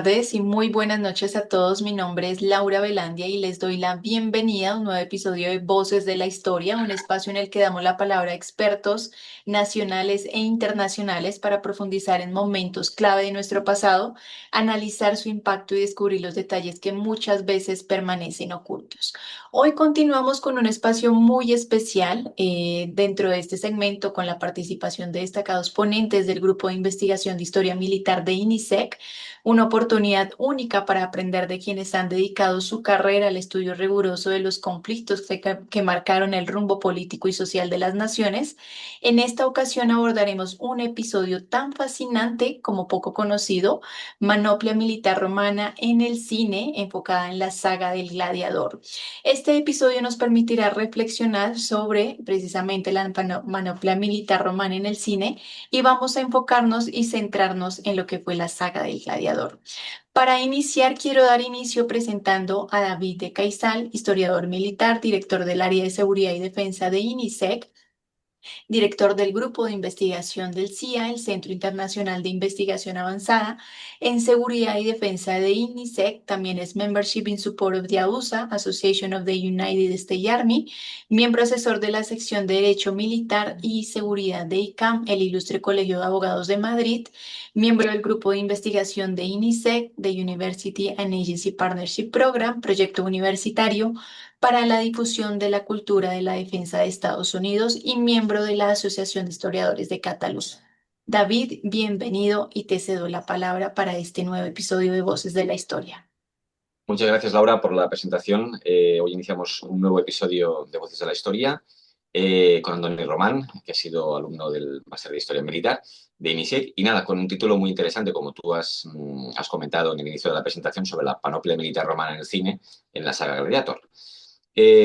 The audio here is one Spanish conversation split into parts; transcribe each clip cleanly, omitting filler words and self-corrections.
tardes y muy buenas noches a todos. Mi nombre es Laura Velandia y les doy la bienvenida a un nuevo episodio de Voces de la Historia, un espacio en el que damos la palabra a expertos nacionales e internacionales para profundizar en momentos clave de nuestro pasado, analizar su impacto y descubrir los detalles que muchas veces permanecen ocultos. Hoy continuamos con un espacio muy especial dentro de este segmento con la participación de destacados ponentes del Grupo de Investigación de Historia Militar de INISEC, una oportunidad única para aprender de quienes han dedicado su carrera al estudio riguroso de los conflictos que marcaron el rumbo político y social de las naciones. En esta ocasión abordaremos un episodio tan fascinante como poco conocido, Manopla Militar Romana en el cine, enfocada en la saga del Gladiador. Este episodio nos permitirá reflexionar sobre precisamente la manopla militar romana en el cine y vamos a enfocarnos y centrarnos en lo que fue la saga del Gladiador. Para iniciar, quiero dar inicio presentando a David de Caizal, historiador militar, director del área de seguridad y defensa de INISEC, director del Grupo de Investigación del CIA, el Centro Internacional de Investigación Avanzada en Seguridad y Defensa de INISEC. También es Membership in Support of the AUSA, Association of the United States Army, miembro asesor de la sección de Derecho Militar y Seguridad de ICAM, el Ilustre Colegio de Abogados de Madrid, miembro del Grupo de Investigación de INISEC, de University and Agency Partnership Program, proyecto universitario para la difusión de la cultura de la defensa de Estados Unidos y miembro de la Asociación de Historiadores de Cataluña. David, bienvenido y te cedo la palabra para este nuevo episodio de Voces de la Historia. Muchas gracias, Laura, por la presentación. Hoy iniciamos un nuevo episodio de Voces de la Historia con Andoni Román, que ha sido alumno del Máster de Historia Militar de INISEC. Y nada, con un título muy interesante, como tú has comentado en el inicio de la presentación, sobre la panoplia militar romana en el cine, en la saga Gladiator.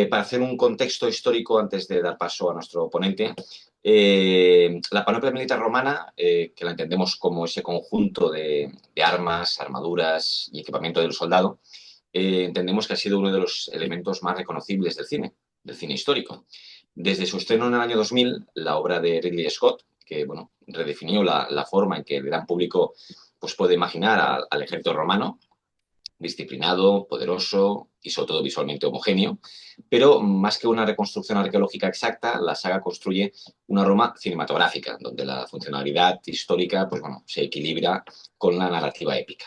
Para hacer un contexto histórico, antes de dar paso a nuestro ponente, la panoplia militar romana, que la entendemos como ese conjunto de armas, armaduras y equipamiento del soldado, entendemos que ha sido uno de los elementos más reconocibles del cine histórico. Desde su estreno en el año 2000, la obra de Ridley Scott, que bueno, redefinió la forma en que el gran público pues, puede imaginar al ejército romano, disciplinado, poderoso y sobre todo visualmente homogéneo, pero más que una reconstrucción arqueológica exacta, la saga construye una Roma cinematográfica, donde la funcionalidad histórica pues, bueno, se equilibra con la narrativa épica.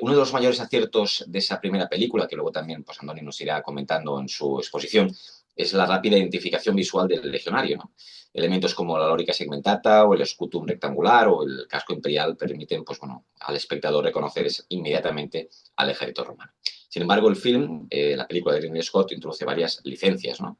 Uno de los mayores aciertos de esa primera película, que luego también pues, Andoni nos irá comentando en su exposición, es la rápida identificación visual del legionario, ¿no? Elementos como la lorica segmentata o el scutum rectangular o el casco imperial permiten pues, bueno, al espectador reconocer inmediatamente al ejército romano. Sin embargo, el film, la película de Ridley Scott, introduce varias licencias, ¿no?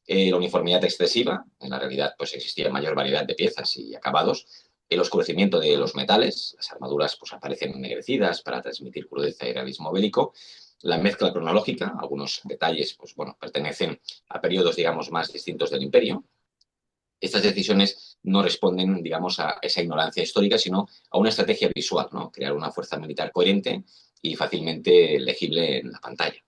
La uniformidad excesiva, en la realidad pues, existía mayor variedad de piezas y acabados, el oscurecimiento de los metales, las armaduras pues, aparecen ennegrecidas para transmitir crudeza y realismo bélico, la mezcla cronológica, algunos detalles pues, bueno, pertenecen a periodos digamos, más distintos del imperio. Estas decisiones no responden, digamos, a esa ignorancia histórica, sino a una estrategia visual, ¿no? Crear una fuerza militar coherente y fácilmente legible en la pantalla.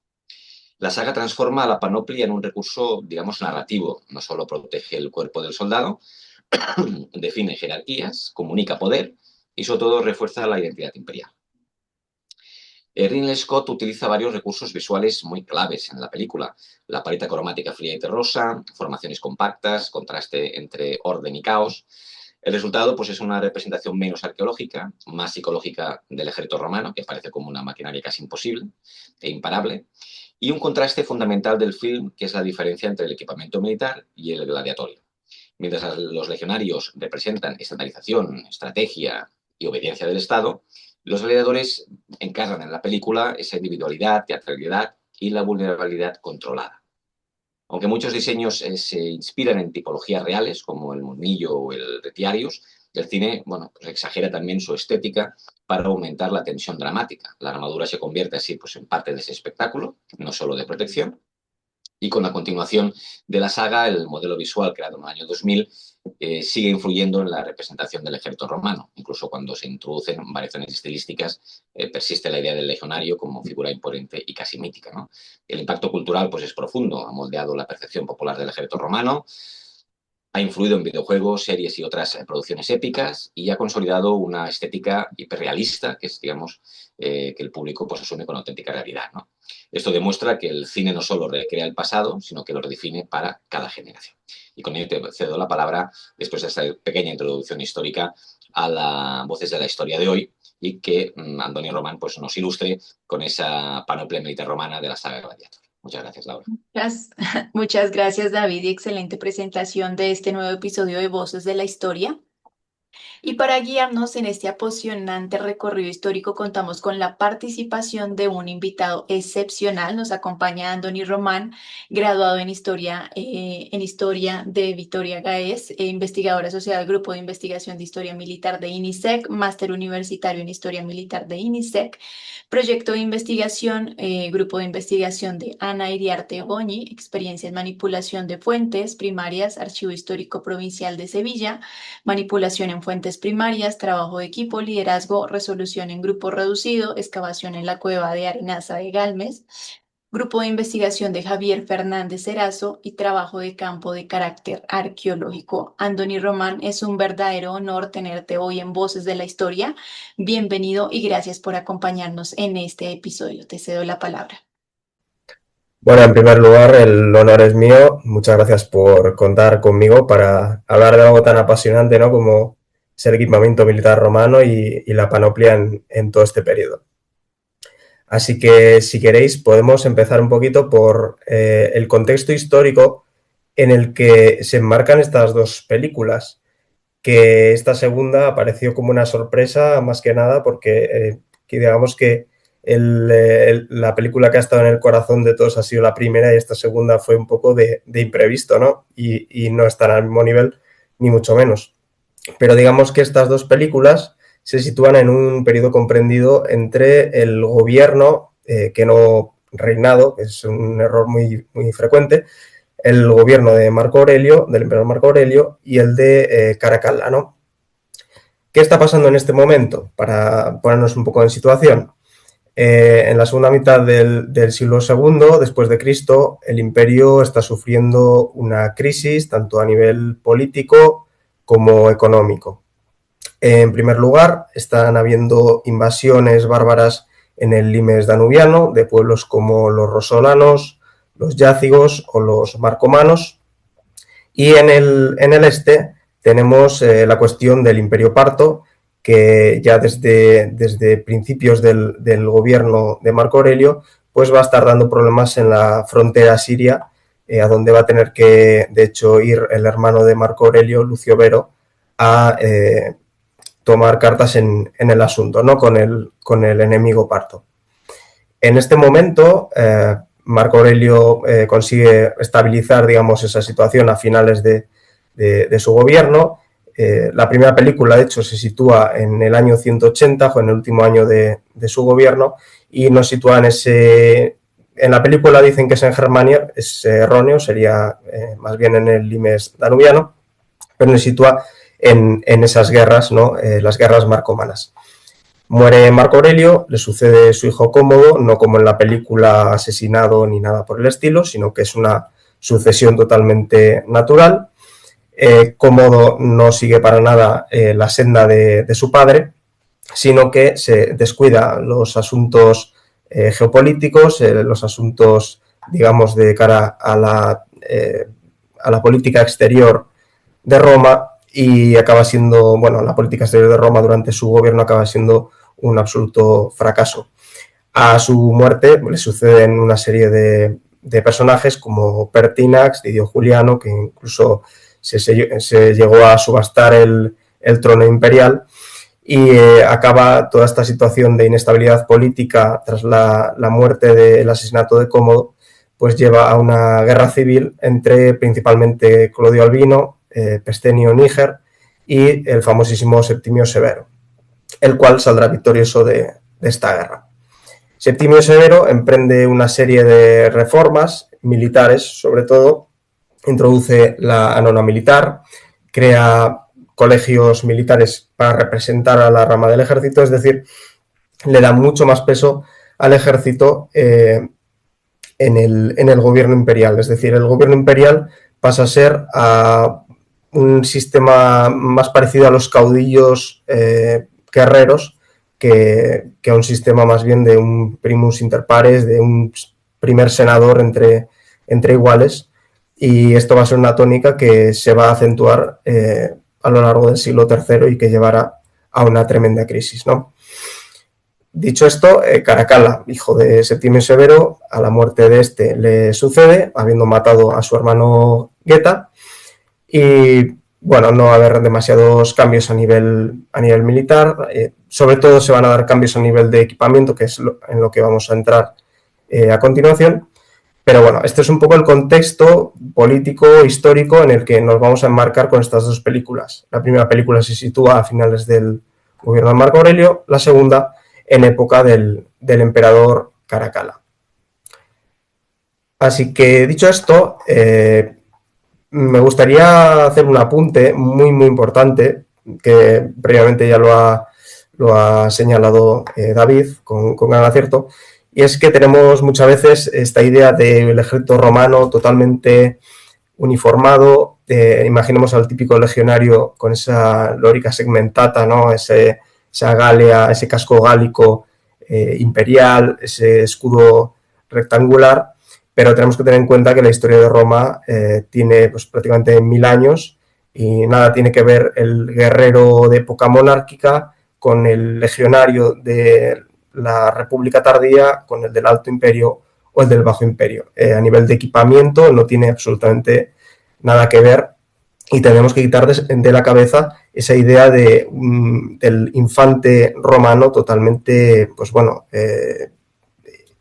La saga transforma a la panoplia en un recurso, digamos, narrativo. No solo protege el cuerpo del soldado, define jerarquías, comunica poder y sobre todo refuerza la identidad imperial. Ridley Scott utiliza varios recursos visuales muy claves en la película. La paleta cromática fría y terrosa, formaciones compactas, contraste entre orden y caos. El resultado pues, es una representación menos arqueológica, más psicológica del ejército romano, que parece como una maquinaria casi imposible e imparable, y un contraste fundamental del film, que es la diferencia entre el equipamiento militar y el gladiatorio. Mientras los legionarios representan estandarización, estrategia y obediencia del Estado, los gladiadores encarnan en la película esa individualidad, teatralidad y la vulnerabilidad controlada. Aunque muchos diseños se inspiran en tipologías reales, como el Munillo o el Retiarius, el cine bueno, pues exagera también su estética para aumentar la tensión dramática. La armadura se convierte así pues, en parte de ese espectáculo, no solo de protección. Y con la continuación de la saga, el modelo visual creado en el año 2000 sigue influyendo en la representación del ejército romano. Incluso cuando se introducen variaciones estilísticas, persiste la idea del legionario como figura imponente y casi mítica, ¿no? El impacto cultural pues, es profundo, ha moldeado la percepción popular del ejército romano, ha influido en videojuegos, series y otras producciones épicas y ha consolidado una estética hiperrealista que es, digamos, que el público pues, asume con auténtica realidad, ¿no? Esto demuestra que el cine no solo recrea el pasado, sino que lo redefine para cada generación. Y con ello te cedo la palabra, después de esta pequeña introducción histórica, a las voces de la historia de hoy y que Andoni Román pues, nos ilustre con esa panoplia militar romana de la saga Gladiator. Muchas gracias, Laura. Muchas, muchas gracias, David, y excelente presentación de este nuevo episodio de Voces de la Historia. Y para guiarnos en este apasionante recorrido histórico, contamos con la participación de un invitado excepcional. Nos acompaña Andoni Román, graduado en historia de Vitoria Gaes, investigador asociado al Grupo de Investigación de Historia Militar de INISEC, máster universitario en Historia Militar de INISEC, proyecto de investigación, Grupo de Investigación de Ana Iriarte Goñi, experiencia en manipulación de fuentes primarias, Archivo Histórico Provincial de Sevilla, manipulación en fuentes primarias, trabajo de equipo, liderazgo, resolución en grupo reducido, excavación en la cueva de Arenaza de Galmes, grupo de investigación de Javier Fernández Erazo y trabajo de campo de carácter arqueológico. Andoni Román, es un verdadero honor tenerte hoy en Voces de la Historia. Bienvenido y gracias por acompañarnos en este episodio. Te cedo la palabra. Bueno, en primer lugar, el honor es mío. Muchas gracias por contar conmigo para hablar de algo tan apasionante, ¿no?, como es el equipamiento militar romano y la panoplia en todo este periodo. Así que, si queréis, podemos empezar un poquito por el contexto histórico en el que se enmarcan estas dos películas, que esta segunda apareció como una sorpresa más que nada porque digamos que la película que ha estado en el corazón de todos ha sido la primera y esta segunda fue un poco de imprevisto, ¿no? Y no están al mismo nivel, ni mucho menos. Pero digamos que estas dos películas se sitúan en un periodo comprendido entre el gobierno, que no reinado, que es un error muy, muy frecuente, el gobierno de Marco Aurelio, del emperador Marco Aurelio, y el de Caracalla, ¿no? ¿Qué está pasando en este momento? Para ponernos un poco en situación. En la segunda mitad del siglo II después de Cristo, el imperio está sufriendo una crisis tanto a nivel político como económico. En primer lugar, están habiendo invasiones bárbaras en el limes danubiano de pueblos como los rosolanos, los yácigos o los marcomanos. Y en el este tenemos la cuestión del Imperio Parto, que ya desde principios del gobierno de Marco Aurelio, pues va a estar dando problemas en la frontera siria, a donde va a tener que, de hecho, ir el hermano de Marco Aurelio, Lucio Vero, a tomar cartas en el asunto, ¿no?, con el enemigo parto. En este momento, Marco Aurelio consigue estabilizar, digamos, esa situación a finales de su gobierno. La primera película, de hecho, se sitúa en el año 180, en el último año de su gobierno, y nos sitúa en la película dicen que es en Germania, es erróneo, sería más bien en el limes danubiano, pero nos sitúa en esas guerras, ¿no?, las guerras marcomanas. Muere Marco Aurelio, le sucede su hijo Cómodo, no como en la película asesinado ni nada por el estilo, sino que es una sucesión totalmente natural. Cómodo no sigue para nada la senda de su padre, sino que se descuida los asuntos geopolíticos, los asuntos, digamos, de cara a la política exterior de Roma, y acaba siendo, bueno, la política exterior de Roma durante su gobierno acaba siendo un absoluto fracaso. A su muerte le suceden una serie de personajes como Pertinax, Didio Juliano, que incluso se llegó a subastar el trono imperial, y acaba toda esta situación de inestabilidad política tras la muerte del asesinato de Cómodo, pues lleva a una guerra civil entre principalmente Clodio Albino, Pescenio Níger y el famosísimo Septimio Severo, el cual saldrá victorioso de esta guerra. Septimio Severo emprende una serie de reformas militares, sobre todo, introduce la anona militar, crea colegios militares para representar a la rama del ejército, es decir, le da mucho más peso al ejército en el gobierno imperial, es decir, el gobierno imperial pasa a ser un sistema más parecido a los caudillos guerreros que a un sistema más bien de un primus inter pares, de un primer senador entre iguales, y esto va a ser una tónica que se va a acentuar a lo largo del siglo III y que llevará a una tremenda crisis, ¿no? Dicho esto, Caracalla, hijo de Septimio Severo, a la muerte de este le sucede, habiendo matado a su hermano Geta, y bueno, no va a haber demasiados cambios a nivel militar, sobre todo se van a dar cambios a nivel de equipamiento, que es en lo que vamos a entrar a continuación, pero bueno, este es un poco el contexto político, histórico en el que nos vamos a enmarcar con estas dos películas. La primera película se sitúa a finales del gobierno de Marco Aurelio, la segunda en época del emperador Caracalla. Así que, dicho esto, me gustaría hacer un apunte muy, muy importante, que previamente ya lo ha señalado David con gran acierto, y es que tenemos muchas veces esta idea del ejército romano totalmente uniformado. Imaginemos al típico legionario con esa lorica segmentata, ¿no? Esa galea, ese casco gálico imperial, ese escudo rectangular, pero tenemos que tener en cuenta que la historia de Roma tiene pues, prácticamente 1000 años y nada tiene que ver el guerrero de época monárquica con el legionario de la República tardía, con el del Alto Imperio o el del Bajo Imperio. A nivel de equipamiento no tiene absolutamente nada que ver y tenemos que quitar de la cabeza esa idea del infante romano totalmente, pues bueno,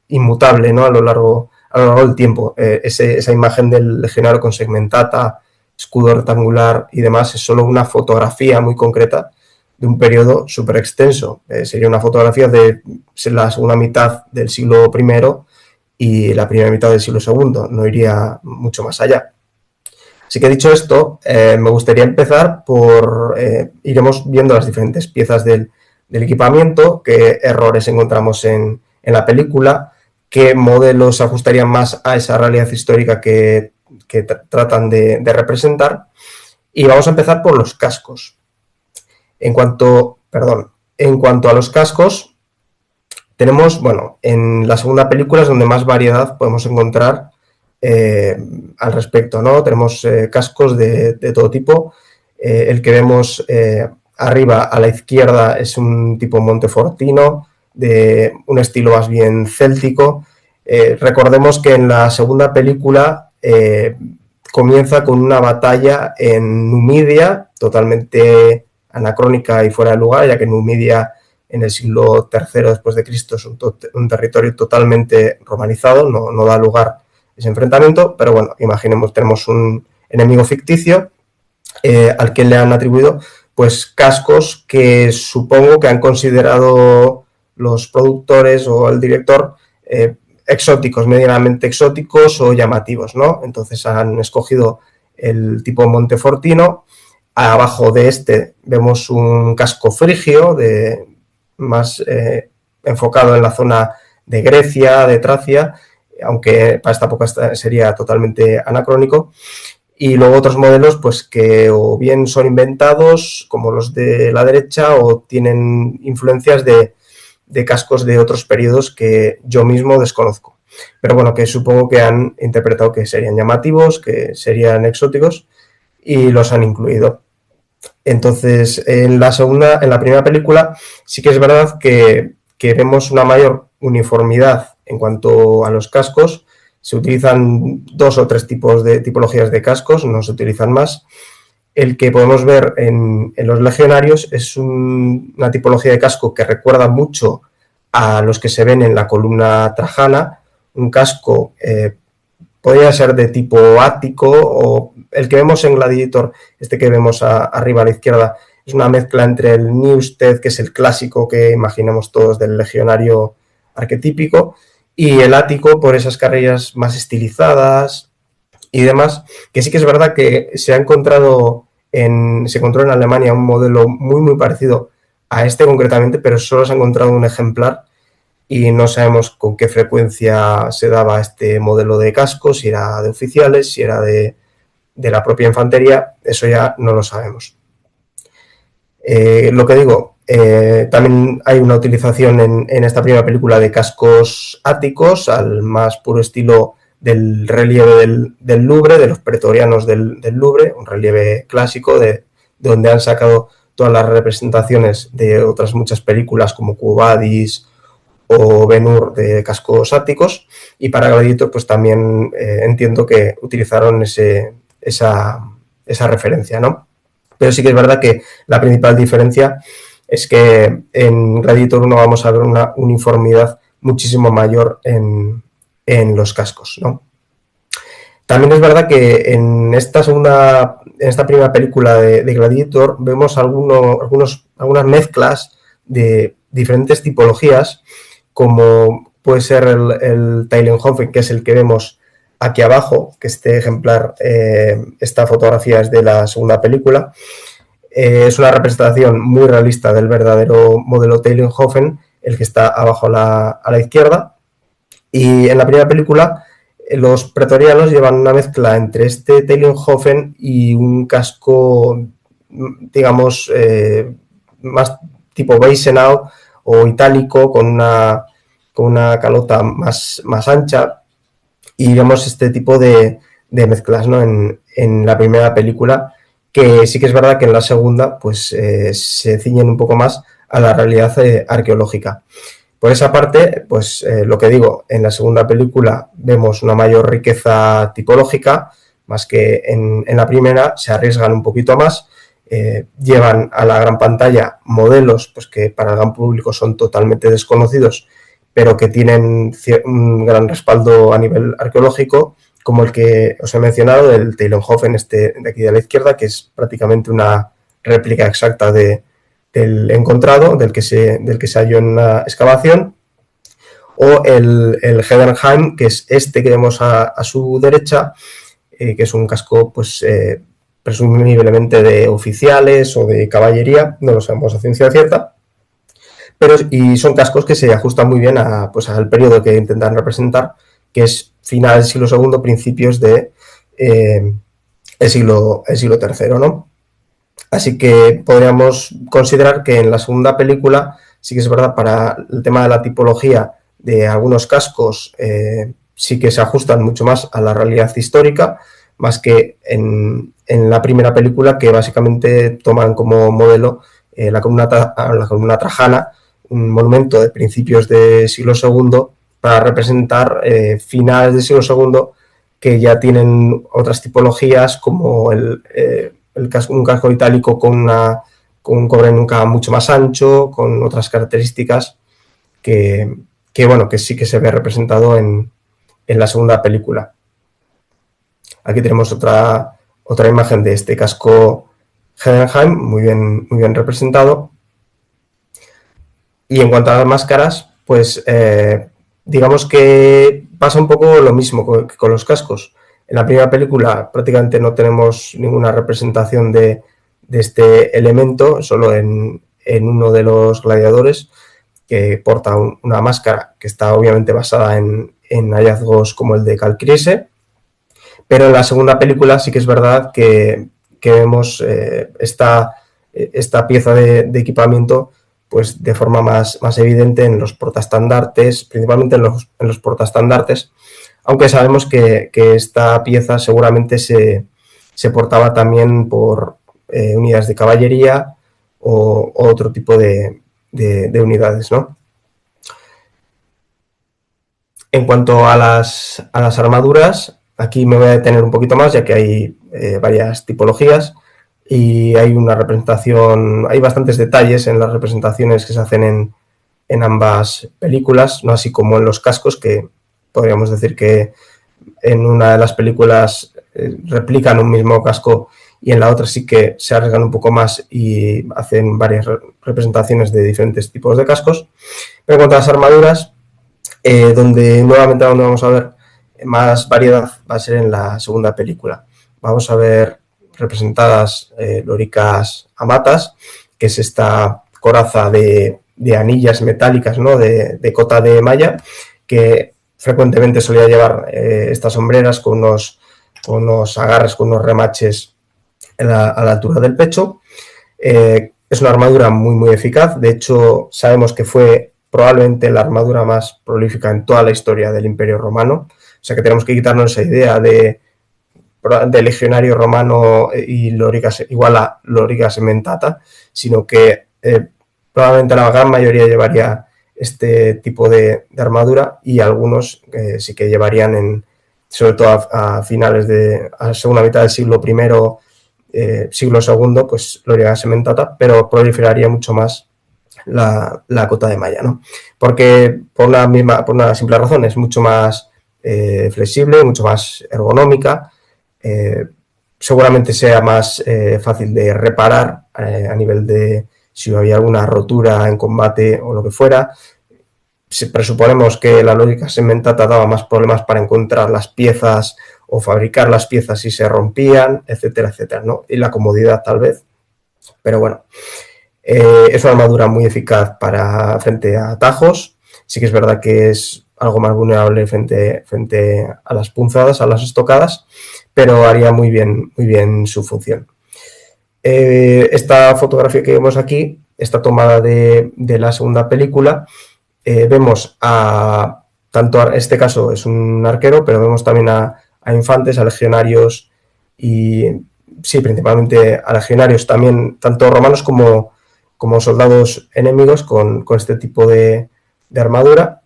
inmutable, ¿no? A lo largo del tiempo. Esa imagen del legionario con segmentata, escudo rectangular y demás es solo una fotografía muy concreta de un periodo súper extenso. Sería una fotografía de la segunda mitad del siglo I y la primera mitad del siglo II, no iría mucho más allá. Así que dicho esto, me gustaría empezar por, iremos viendo las diferentes piezas del equipamiento, qué errores encontramos en la película, qué modelos se ajustarían más a esa realidad histórica que tratan de representar. Y vamos a empezar por los cascos. En cuanto a los cascos, tenemos, bueno, en la segunda película es donde más variedad podemos encontrar al respecto, ¿no? Tenemos cascos de todo tipo. El que vemos arriba a la izquierda es un tipo montefortino, de un estilo más bien céltico. Recordemos que en la segunda película comienza con una batalla en Numidia, totalmente anacrónica y fuera de lugar, ya que Numidia en el siglo III después de Cristo es un territorio totalmente romanizado, no da lugar a ese enfrentamiento, pero bueno, imaginemos, tenemos un enemigo ficticio al que le han atribuido pues cascos que supongo que han considerado los productores o el director exóticos, medianamente exóticos o llamativos, ¿no? Entonces han escogido el tipo montefortino. Abajo de este vemos un casco frigio, más enfocado en la zona de Grecia, de Tracia, aunque para esta época sería totalmente anacrónico. Y luego otros modelos pues que o bien son inventados, como los de la derecha, o tienen influencias de cascos de otros periodos que yo mismo desconozco. Pero bueno, que supongo que han interpretado que serían llamativos, que serían exóticos y los han incluido. Entonces, en la primera película sí que es verdad que vemos una mayor uniformidad en cuanto a los cascos. Se utilizan 2 o 3 tipologías de cascos, no se utilizan más. El que podemos ver en los legionarios es una tipología de casco que recuerda mucho a los que se ven en la columna trajana, un casco podría ser de tipo ático, o el que vemos en Gladiator, este que vemos arriba a la izquierda, es una mezcla entre el Newstead, que es el clásico que imaginamos todos del legionario arquetípico, y el ático por esas carrillas más estilizadas y demás, que sí que es verdad que se encontró en Alemania un modelo muy muy parecido a este concretamente, pero solo se ha encontrado un ejemplar y no sabemos con qué frecuencia se daba este modelo de casco, si era de oficiales, si era de de la propia infantería, eso ya no lo sabemos. Lo que digo, también hay una utilización en esta primera película de cascos áticos al más puro estilo del relieve del Louvre, de los pretorianos del Louvre, un relieve clásico de donde han sacado todas las representaciones de otras muchas películas como Quo Vadis o Ben-Hur de cascos áticos, y para Gladiator pues también entiendo que utilizaron esa referencia, ¿no? Pero sí que es verdad que la principal diferencia es que en Gladiator 1 vamos a ver una uniformidad muchísimo mayor en los cascos, ¿no? También es verdad que en esta primera película de Gladiator vemos algunas mezclas de diferentes tipologías, como puede ser el Teilenhofen, que es el que vemos aquí abajo, que este ejemplar, esta fotografía es de la segunda película. Es una representación muy realista del verdadero modelo Teilenhofen, el que está abajo a la izquierda. Y en la primera película los pretorianos llevan una mezcla entre este Teilenhofen y un casco, digamos, más tipo Weisenau o itálico, con una calota más ancha, y vemos este tipo de mezclas, ¿no? en la primera película, que sí que es verdad que en la segunda pues se ciñen un poco más a la realidad arqueológica. Por esa parte, pues lo que digo, en la segunda película vemos una mayor riqueza tipológica, más que en la primera. Se arriesgan un poquito más, llevan a la gran pantalla modelos pues que para el gran público son totalmente desconocidos, pero que tienen un gran respaldo a nivel arqueológico, como el que os he mencionado, el Teilenhofen de aquí de la izquierda, que es prácticamente una réplica exacta del encontrado, del que se halló en una excavación, o el Hedenheim, que es este que vemos a su derecha, que es un casco pues presumiblemente de oficiales o de caballería, no lo sabemos a ciencia cierta, y son cascos que se ajustan muy bien al periodo que intentan representar, que es final del siglo II, principios del siglo III, ¿no? Así que podríamos considerar que en la segunda película sí que es verdad, para el tema de la tipología de algunos cascos, sí que se ajustan mucho más a la realidad histórica, más que en la primera película, que básicamente toman como modelo la columna Trajana, un monumento de principios del siglo II, para representar finales del siglo II, que ya tienen otras tipologías, como un casco itálico con un cobre nunca mucho más ancho, con otras características que sí que se ve representado en la segunda película. Aquí tenemos otra imagen de este casco Hedenheim, muy bien representado. Y en cuanto a las máscaras, pues digamos que pasa un poco lo mismo que con los cascos. En la primera película prácticamente no tenemos ninguna representación de este elemento, solo en uno de los gladiadores, que porta una máscara que está obviamente basada en hallazgos como el de Calcrise. Pero en la segunda película sí que es verdad que vemos esta pieza de equipamiento pues de forma más evidente en los portaestandartes, principalmente en los portaestandartes, aunque sabemos que esta pieza seguramente se portaba también por unidades de caballería o otro tipo de unidades, ¿no? En cuanto a las armaduras, aquí me voy a detener un poquito más, ya que hay varias tipologías y hay una representación, hay bastantes detalles en las representaciones que se hacen en ambas películas, no así como en los cascos, que podríamos decir que en una de las películas replican un mismo casco y en la otra sí que se arriesgan un poco más y hacen varias representaciones de diferentes tipos de cascos. Pero en cuanto a las armaduras, donde vamos a ver más variedad va a ser en la segunda película. Vamos a ver representadas lóricas amatas, que es esta coraza de anillas metálicas, ¿no? de cota de malla, que frecuentemente solía llevar estas sombreras con unos con unos agarres, con unos remaches a la altura del pecho. Es una armadura muy, muy eficaz. De hecho, sabemos que fue probablemente la armadura más prolífica en toda la historia del Imperio Romano. O sea que tenemos que quitarnos esa idea de legionario romano y igual a loriga sementata, sino que probablemente la gran mayoría llevaría este tipo de armadura, y algunos sí que llevarían, sobre todo a finales de la segunda mitad del siglo I, siglo II, pues loriga sementata, pero proliferaría mucho más la cota de malla, ¿no? Porque por una simple razón, es mucho más flexible, mucho más ergonómica, seguramente sea más fácil de reparar a nivel de si había alguna rotura en combate o lo que fuera. Si presuponemos que la loriga sementata daba más problemas para encontrar las piezas o fabricar las piezas si se rompían, etcétera, etcétera, ¿no? Y la comodidad tal vez, pero bueno. Es una armadura muy eficaz frente a atajos. Sí que es verdad que es algo más vulnerable frente a las punzadas, a las estocadas, pero haría muy bien su función. Esta fotografía que vemos aquí está tomada de la segunda película. Vemos tanto en este caso es un arquero, pero vemos también a infantes, a legionarios y sí, principalmente a legionarios también, tanto romanos como soldados enemigos con este tipo de armadura.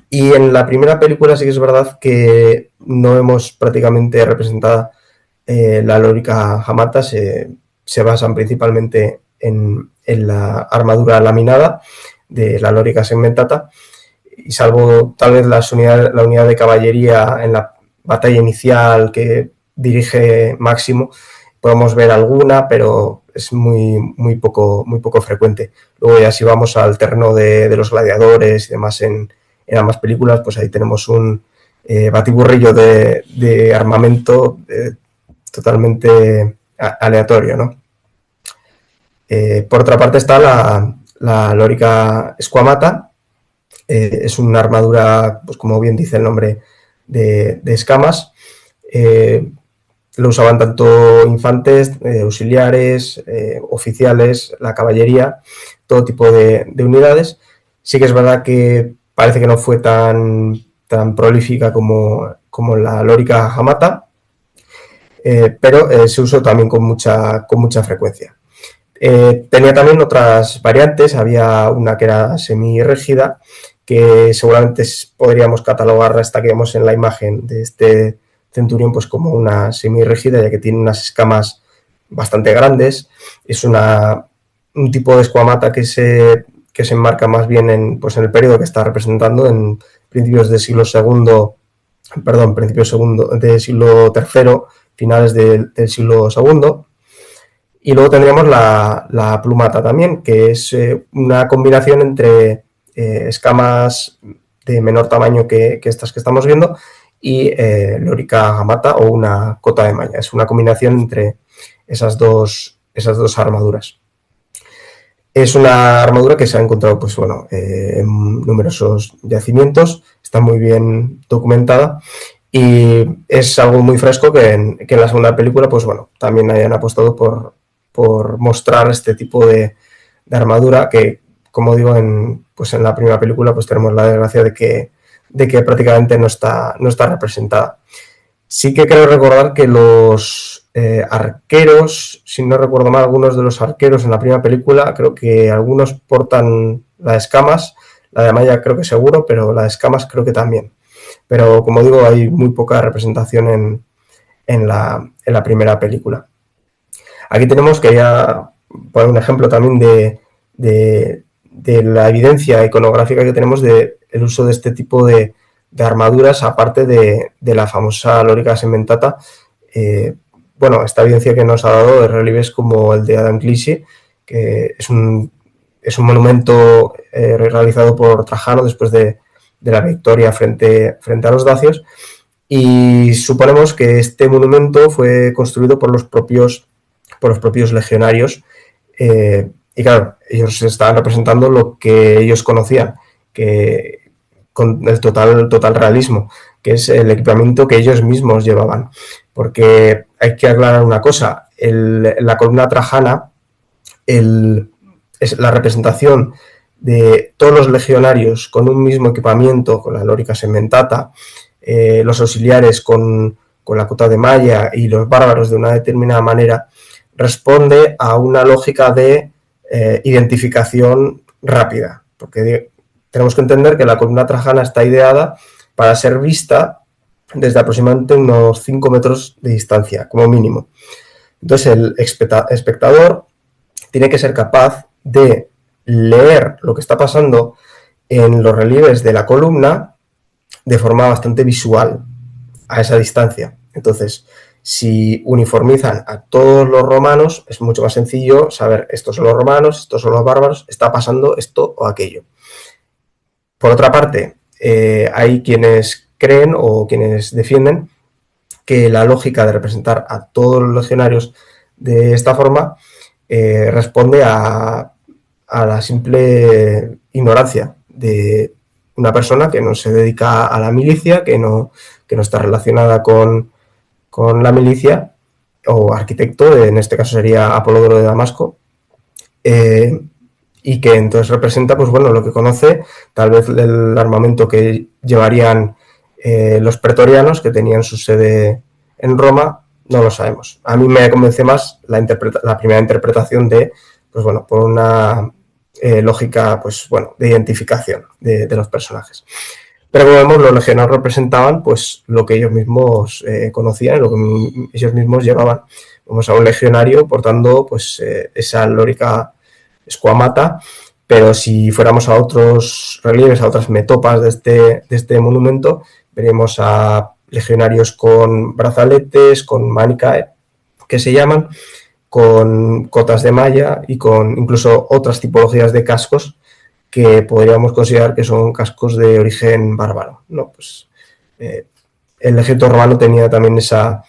Y en la primera película sí que es verdad que no vemos prácticamente representada la loriga jamata. Se basan principalmente en la armadura laminada de la loriga segmentata, y salvo tal vez la unidad de caballería en la batalla inicial que dirige Máximo, podemos ver alguna, pero es muy poco frecuente. Luego ya si vamos al terreno de los gladiadores y demás en ambas películas, pues ahí tenemos un batiburrillo de armamento totalmente aleatorio, ¿no? Por otra parte está la loriga squamata. Es una armadura, pues como bien dice el nombre, de escamas. Lo usaban tanto infantes, auxiliares, oficiales, la caballería, todo tipo de unidades. Sí que es verdad que parece que no fue tan prolífica como la loriga jamata, pero se usó también con mucha frecuencia. Tenía también otras variantes. Había una que era semirrígida, que seguramente podríamos catalogar esta que vemos en la imagen de este centurión pues como una semirrígida, ya que tiene unas escamas bastante grandes. Es un tipo de escuamata que se enmarca más bien en el periodo que está representando, en principios del siglo III, finales del siglo II. Y luego tendríamos la plumata también, que es una combinación entre escamas de menor tamaño que estas que estamos viendo y loriga jamata o una cota de malla. Es una combinación entre esas dos armaduras. Es una armadura que se ha encontrado en numerosos yacimientos, está muy bien documentada, y es algo muy fresco que en la segunda película también hayan apostado por mostrar este tipo de armadura que, como digo, en la primera película tenemos la desgracia de que prácticamente no está representada. Sí que creo recordar que los arqueros, si no recuerdo mal, algunos de los arqueros en la primera película, creo que algunos portan las escamas, la de malla creo que seguro, pero la de escamas creo que también. Pero como digo, hay muy poca representación en la primera película. Aquí tenemos, quería poner un ejemplo también de la evidencia iconográfica que tenemos del uso de este tipo de armaduras, aparte de la famosa loriga segmentata. Esta evidencia que nos ha dado de relieves como el de Adam Clichy, que es un monumento realizado por Trajano después de la victoria frente a los dacios, y suponemos que este monumento fue construido por los propios legionarios, y claro, ellos estaban representando lo que ellos conocían, que con el total realismo, que es el equipamiento que ellos mismos llevaban. porque hay que aclarar una cosa, la columna trajana, es la representación de todos los legionarios con un mismo equipamiento, con la lorica segmentata, los auxiliares con la cota de malla y los bárbaros de una determinada manera, responde a una lógica de identificación rápida, porque tenemos que entender que la columna trajana está ideada para ser vista desde aproximadamente unos 5 metros de distancia, como mínimo. Entonces el espectador tiene que ser capaz de leer lo que está pasando en los relieves de la columna de forma bastante visual a esa distancia. Entonces, si uniformizan a todos los romanos, es mucho más sencillo saber estos son los romanos, estos son los bárbaros, está pasando esto o aquello. Por otra parte, hay quienes creen o quienes defienden que la lógica de representar a todos los legionarios de esta forma responde a la simple ignorancia de una persona que no se dedica a la milicia, que no está relacionada con la milicia, o arquitecto, en este caso sería Apolodoro de Damasco, y que entonces representa, pues bueno, lo que conoce, tal vez el armamento que llevarían los pretorianos, que tenían su sede en Roma, no lo sabemos. A mí me convence más la primera interpretación de, pues bueno, por una lógica, pues bueno, de identificación de los personajes. Pero como vemos, los legionarios representaban pues lo que ellos mismos conocían, lo que ellos mismos llevaban. Vamos a un legionario portando pues esa lórica squamata, pero si fuéramos a otros relieves, a otras metopas de este monumento, veremos a legionarios con brazaletes, con manica, que se llaman, con cotas de malla y con incluso otras tipologías de cascos que podríamos considerar que son cascos de origen bárbaro, ¿no? Pues, el ejército romano tenía también esa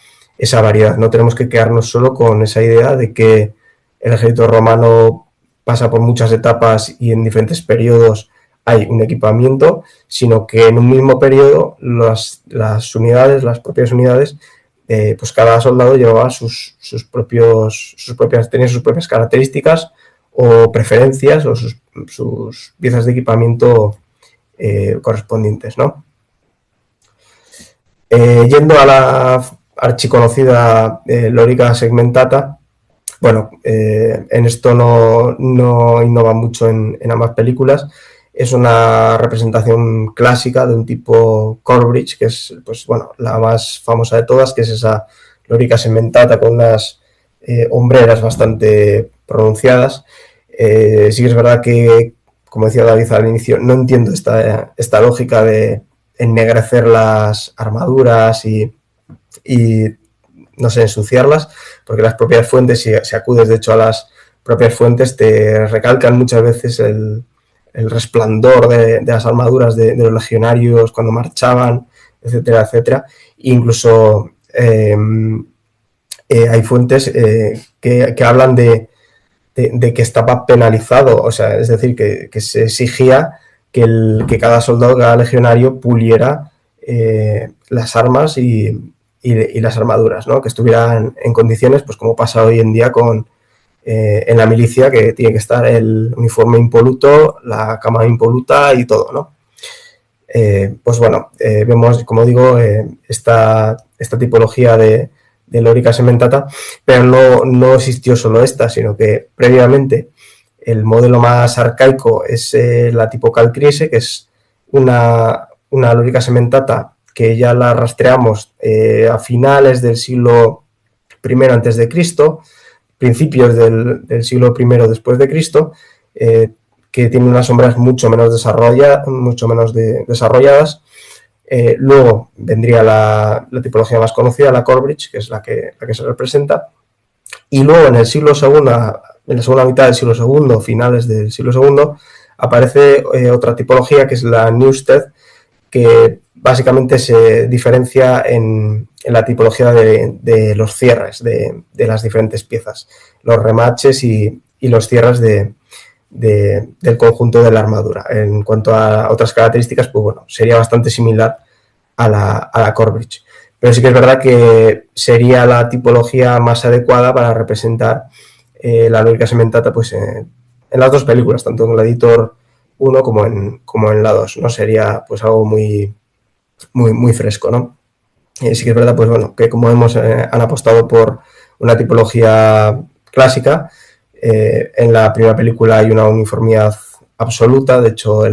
variedad. No tenemos que quedarnos solo con esa idea de que el ejército romano pasa por muchas etapas y en diferentes periodos hay un equipamiento, sino que en un mismo periodo las unidades, las propias unidades, pues cada soldado llevaba tenía sus propias características o preferencias o sus piezas de equipamiento correspondientes, ¿no? Yendo a la archiconocida lórica segmentata, bueno, en esto no innova mucho en ambas películas. Es una representación clásica de un tipo Corbridge, que es, pues bueno, la más famosa de todas, que es esa lórica segmentata con unas hombreras bastante pronunciadas. Sí que es verdad que, como decía David al inicio, no entiendo esta lógica de ennegrecer las armaduras y no sé, ensuciarlas, porque las propias fuentes, si acudes de hecho a las propias fuentes, te recalcan muchas veces el resplandor de las armaduras de los legionarios cuando marchaban, etcétera, etcétera. E incluso hay fuentes que hablan de que estaba penalizado, o sea, es decir, que se exigía que cada soldado, cada legionario puliera las armas y las armaduras, ¿no? Que estuvieran en condiciones, pues como pasa hoy en día en la milicia, que tiene que estar el uniforme impoluto, la cama impoluta y todo, ¿no? Pues bueno, vemos, como digo, esta tipología de lórica segmentata, pero no existió solo esta, sino que previamente el modelo más arcaico es la tipo calcrise, que es una lórica segmentata que ya la rastreamos a finales del siglo I antes de Cristo, principios del siglo I después de Cristo, que tiene unas sombras mucho menos desarrolladas. Luego vendría la tipología más conocida, la Corbridge, que es la que se representa, y luego en la segunda mitad del siglo II, finales del siglo II, aparece otra tipología que es la Newstead, que básicamente se diferencia en la tipología de los cierres de las diferentes piezas, los remaches y los cierres del conjunto de la armadura. En cuanto a otras características, pues bueno, sería bastante similar a la Corbridge. pero sí que es verdad que sería la tipología más adecuada para representar la lórica segmentata pues, en las dos películas, tanto en Gladiator 1 como en la 2, ¿no? Sería pues algo muy fresco, ¿no? Sí que es verdad, pues bueno, que como vemos han apostado por una tipología clásica. En la primera película hay una uniformidad absoluta, de hecho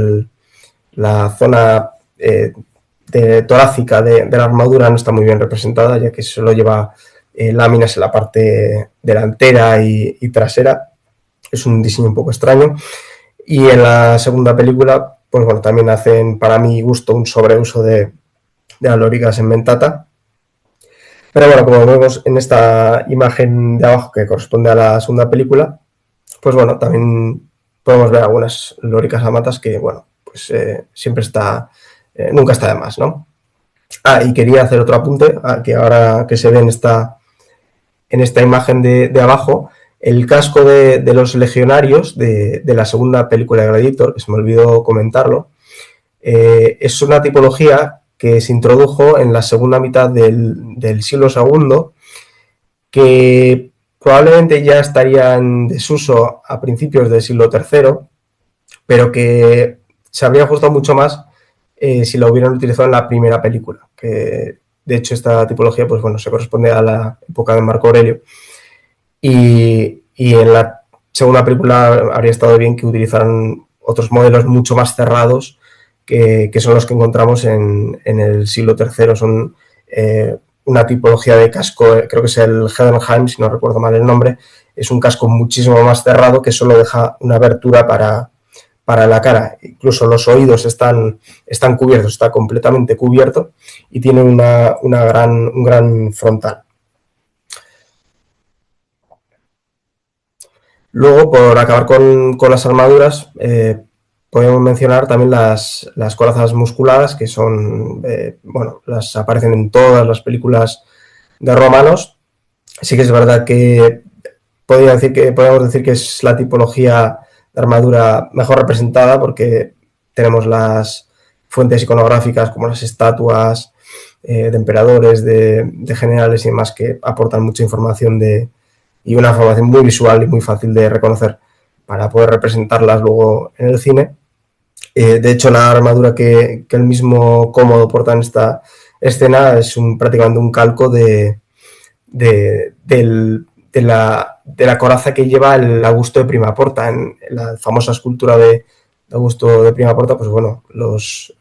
la zona torácica de la armadura no está muy bien representada, ya que solo lleva láminas en la parte delantera y trasera. Es un diseño un poco extraño. Y en la segunda película, pues bueno, también hacen, para mi gusto, un sobreuso de la lórica segmentata. Pero bueno, como vemos en esta imagen de abajo que corresponde a la segunda película, pues bueno, también podemos ver algunas lóricas amatas que, bueno, pues siempre está, nunca está de más, ¿no? Ah, y quería hacer otro apunte, que ahora que se ve en esta imagen de abajo, el casco de los legionarios de la segunda película de Gladiator, que se me olvidó comentarlo, es una tipología que se introdujo en la segunda mitad del siglo II, que probablemente ya estaría en desuso a principios del siglo III, pero que se habría ajustado mucho más si lo hubieran utilizado en la primera película, que de hecho esta tipología pues bueno, se corresponde a la época de Marco Aurelio, y en la segunda película habría estado bien que utilizaran otros modelos mucho más cerrados que son los que encontramos en el siglo III. Son una tipología de casco, creo que es el Heidenheim, si no recuerdo mal el nombre, es un casco muchísimo más cerrado que solo deja una abertura para la cara. Incluso los oídos están cubiertos, está completamente cubierto y tiene un gran frontal. Luego, por acabar con las armaduras, podemos mencionar también las corazas musculadas, que son, bueno, las aparecen en todas las películas de romanos. Sí que es verdad que podemos decir que es la tipología de armadura mejor representada, porque tenemos las fuentes iconográficas como las estatuas de emperadores, de generales y demás, que aportan mucha información y una información muy visual y muy fácil de reconocer para poder representarlas luego en el cine. De hecho, la armadura que el mismo Cómodo porta en esta escena es prácticamente un calco de la coraza que lleva el Augusto de Prima Porta. En la famosa escultura de Augusto de Prima Porta, pues bueno, los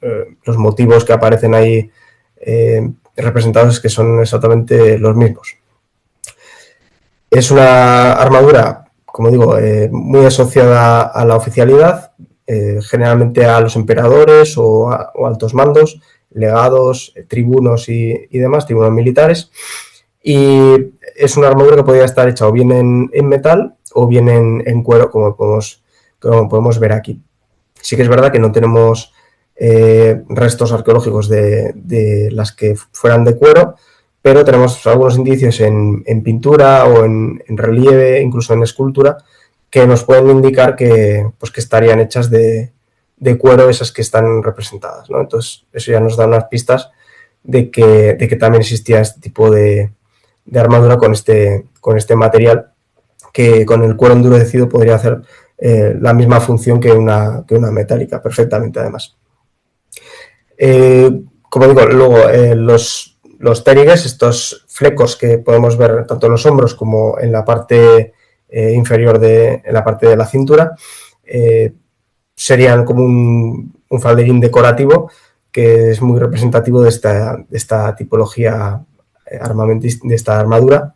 motivos que aparecen ahí representados es que son exactamente los mismos. Es una armadura, como digo, muy asociada a la oficialidad, generalmente a los emperadores o altos mandos, legados, tribunos y demás, tribunos militares. Y es una armadura que podría estar hecha o bien en metal o bien en cuero, como podemos ver aquí. Sí que es verdad que no tenemos restos arqueológicos de las que fueran de cuero, pero tenemos algunos indicios en pintura o en relieve, incluso en escultura, que nos pueden indicar que estarían hechas de cuero esas que están representadas, ¿no? Entonces, eso ya nos da unas pistas de que también existía este tipo de armadura con este material, que con el cuero endurecido podría hacer la misma función que una metálica, perfectamente además. Como digo, luego los térigues, estos flecos que podemos ver tanto en los hombros como en la parte inferior en la parte de la cintura, serían como un falderín decorativo que es muy representativo de esta tipología armamentista, de esta armadura,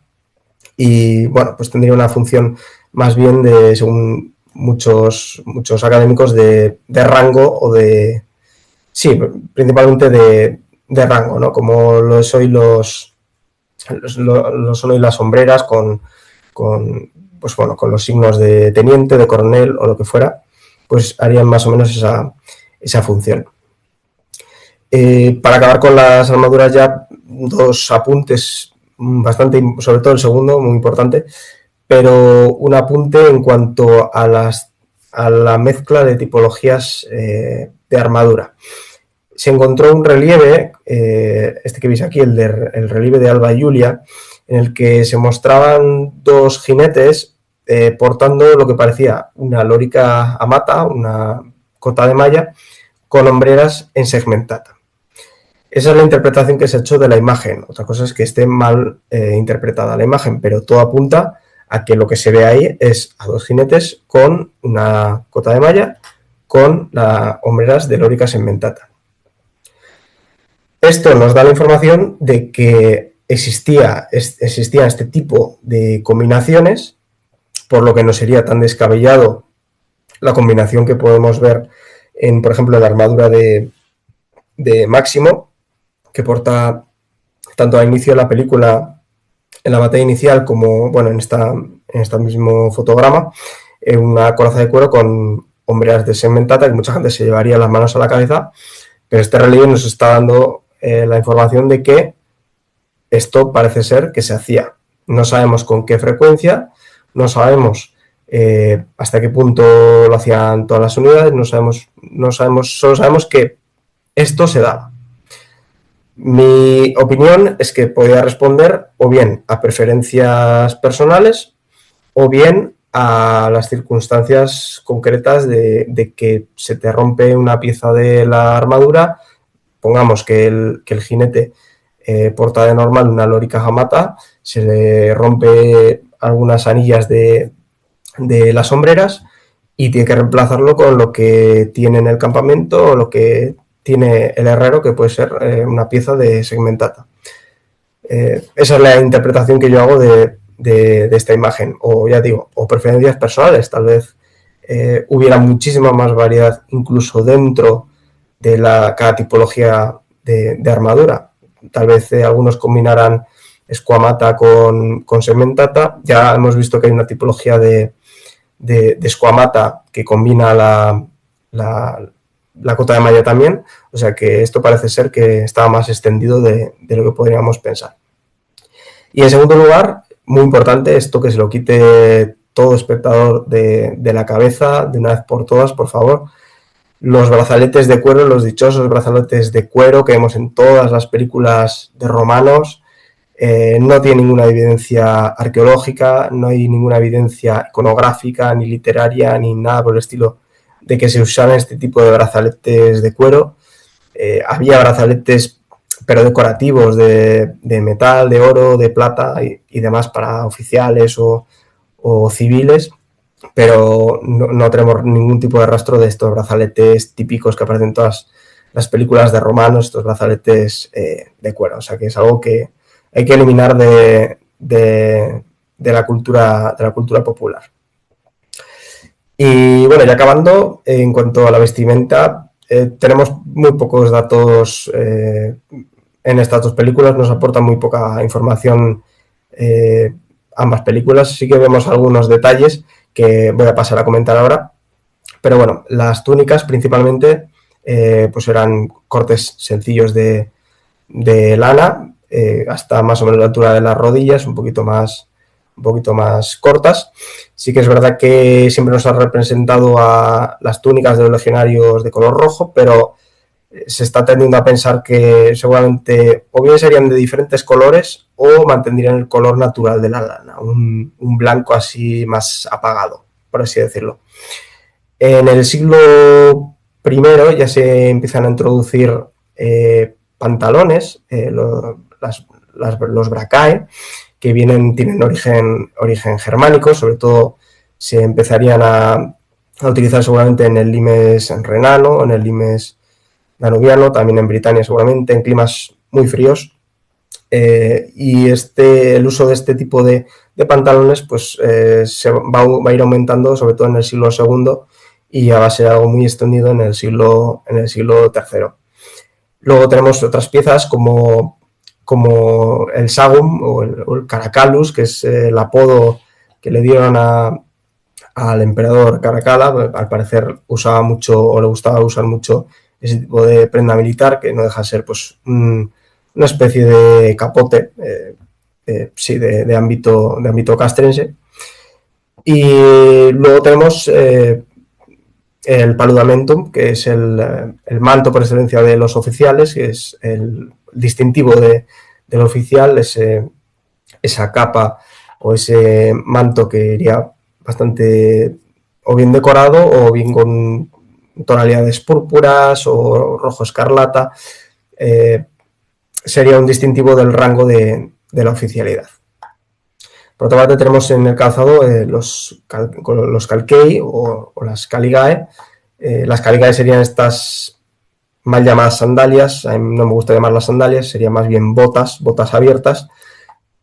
y bueno, pues tendría una función más bien según muchos académicos, de rango o sí, principalmente de rango, ¿no? Como lo son hoy son hoy las sombreras pues bueno, con los signos de teniente, de coronel o lo que fuera, pues harían más o menos esa función. Para acabar con las armaduras ya, dos apuntes bastante, sobre todo el segundo, muy importante, pero un apunte en cuanto a la mezcla de tipologías de armadura. se encontró un relieve, este que veis aquí, el relieve de Alba y Julia, en el que se mostraban dos jinetes portando lo que parecía una lorica amata, una cota de malla, con hombreras ensegmentada. Esa es la interpretación que se ha hecho de la imagen. Otra cosa es que esté mal interpretada la imagen, pero todo apunta a que lo que se ve ahí es a dos jinetes con una cota de malla con las hombreras de lorica segmentada. Esto nos da la información de que existía este tipo de combinaciones, por lo que no sería tan descabellado la combinación que podemos ver en, por ejemplo, la armadura de Máximo, que porta tanto al inicio de la película, en la batalla inicial, como bueno, en este mismo fotograma, una coraza de cuero con hombreras de segmentada, que mucha gente se llevaría las manos a la cabeza, pero este relieve nos está dando la información de que esto parece ser que se hacía. No sabemos con qué frecuencia, no sabemos hasta qué punto lo hacían todas las unidades, solo sabemos que esto se daba. Mi opinión es que podía responder o bien a preferencias personales o bien a las circunstancias concretas de que se te rompe una pieza de la armadura. Pongamos que el jinete porta de normal una lorica jamata, se le rompe algunas anillas de las sombreras y tiene que reemplazarlo con lo que tiene en el campamento o lo que tiene el herrero, que puede ser una pieza de segmentada. Esa es la interpretación que yo hago de esta imagen, o ya digo, o preferencias personales. Tal vez hubiera muchísima más variedad incluso dentro de cada tipología de armadura. Tal vez algunos combinaran squamata con segmentata. Ya hemos visto que hay una tipología de squamata que combina la cota de malla también, o sea que esto parece ser que estaba más extendido de lo que podríamos pensar. Y en segundo lugar, muy importante, esto que se lo quite todo espectador de la cabeza de una vez por todas, por favor, los brazaletes de cuero, los dichosos brazaletes de cuero que vemos en todas las películas de romanos, no tiene ninguna evidencia arqueológica, no hay ninguna evidencia iconográfica, ni literaria, ni nada por el estilo de que se usaran este tipo de brazaletes de cuero. Había brazaletes, pero decorativos, de metal, de oro, de plata y demás para oficiales o civiles, pero no tenemos ningún tipo de rastro de estos brazaletes típicos que aparecen en todas las películas de romanos, estos brazaletes de cuero. O sea que es algo que hay que eliminar de la cultura popular. Y bueno, ya acabando, en cuanto a la vestimenta, tenemos muy pocos datos en estas dos películas, nos aportan muy poca información ambas películas. Sí que vemos algunos detalles que voy a pasar a comentar ahora, pero bueno, las túnicas principalmente pues eran cortes sencillos de lana, hasta más o menos la altura de las rodillas, un poquito más cortas. Sí que es verdad que siempre nos ha representado a las túnicas de los legionarios de color rojo, pero se está tendiendo a pensar que seguramente o bien serían de diferentes colores o mantendrían el color natural de la lana, un blanco así más apagado, por así decirlo. En el siglo I ya se empiezan a introducir pantalones, los bracae, que tienen origen germánico, sobre todo se empezarían a utilizar seguramente en el limes renano, en el limes danubiano, también en Britania seguramente, en climas muy fríos. Y el uso de este tipo de pantalones pues se va a ir aumentando, sobre todo en el siglo II, y ya va a ser algo muy extendido en el siglo III. Luego tenemos otras piezas como el sagum o el caracalus, que es el apodo que le dieron al emperador Caracalla. Al parecer usaba mucho, o le gustaba usar mucho, ese tipo de prenda militar, que no deja de ser pues una especie de capote, sí, de ámbito castrense. Y luego tenemos el paludamentum, que es el manto por excelencia de los oficiales, que es el distintivo del oficial, esa capa o ese manto que iría bastante o bien decorado o bien con tonalidades púrpuras o rojo escarlata, sería un distintivo del rango de la oficialidad. Por otra parte tenemos en el calzado los calquei o las caligae. Las caligae serían estas mal llamadas sandalias, a mí no me gusta llamarlas sandalias, serían más bien botas abiertas,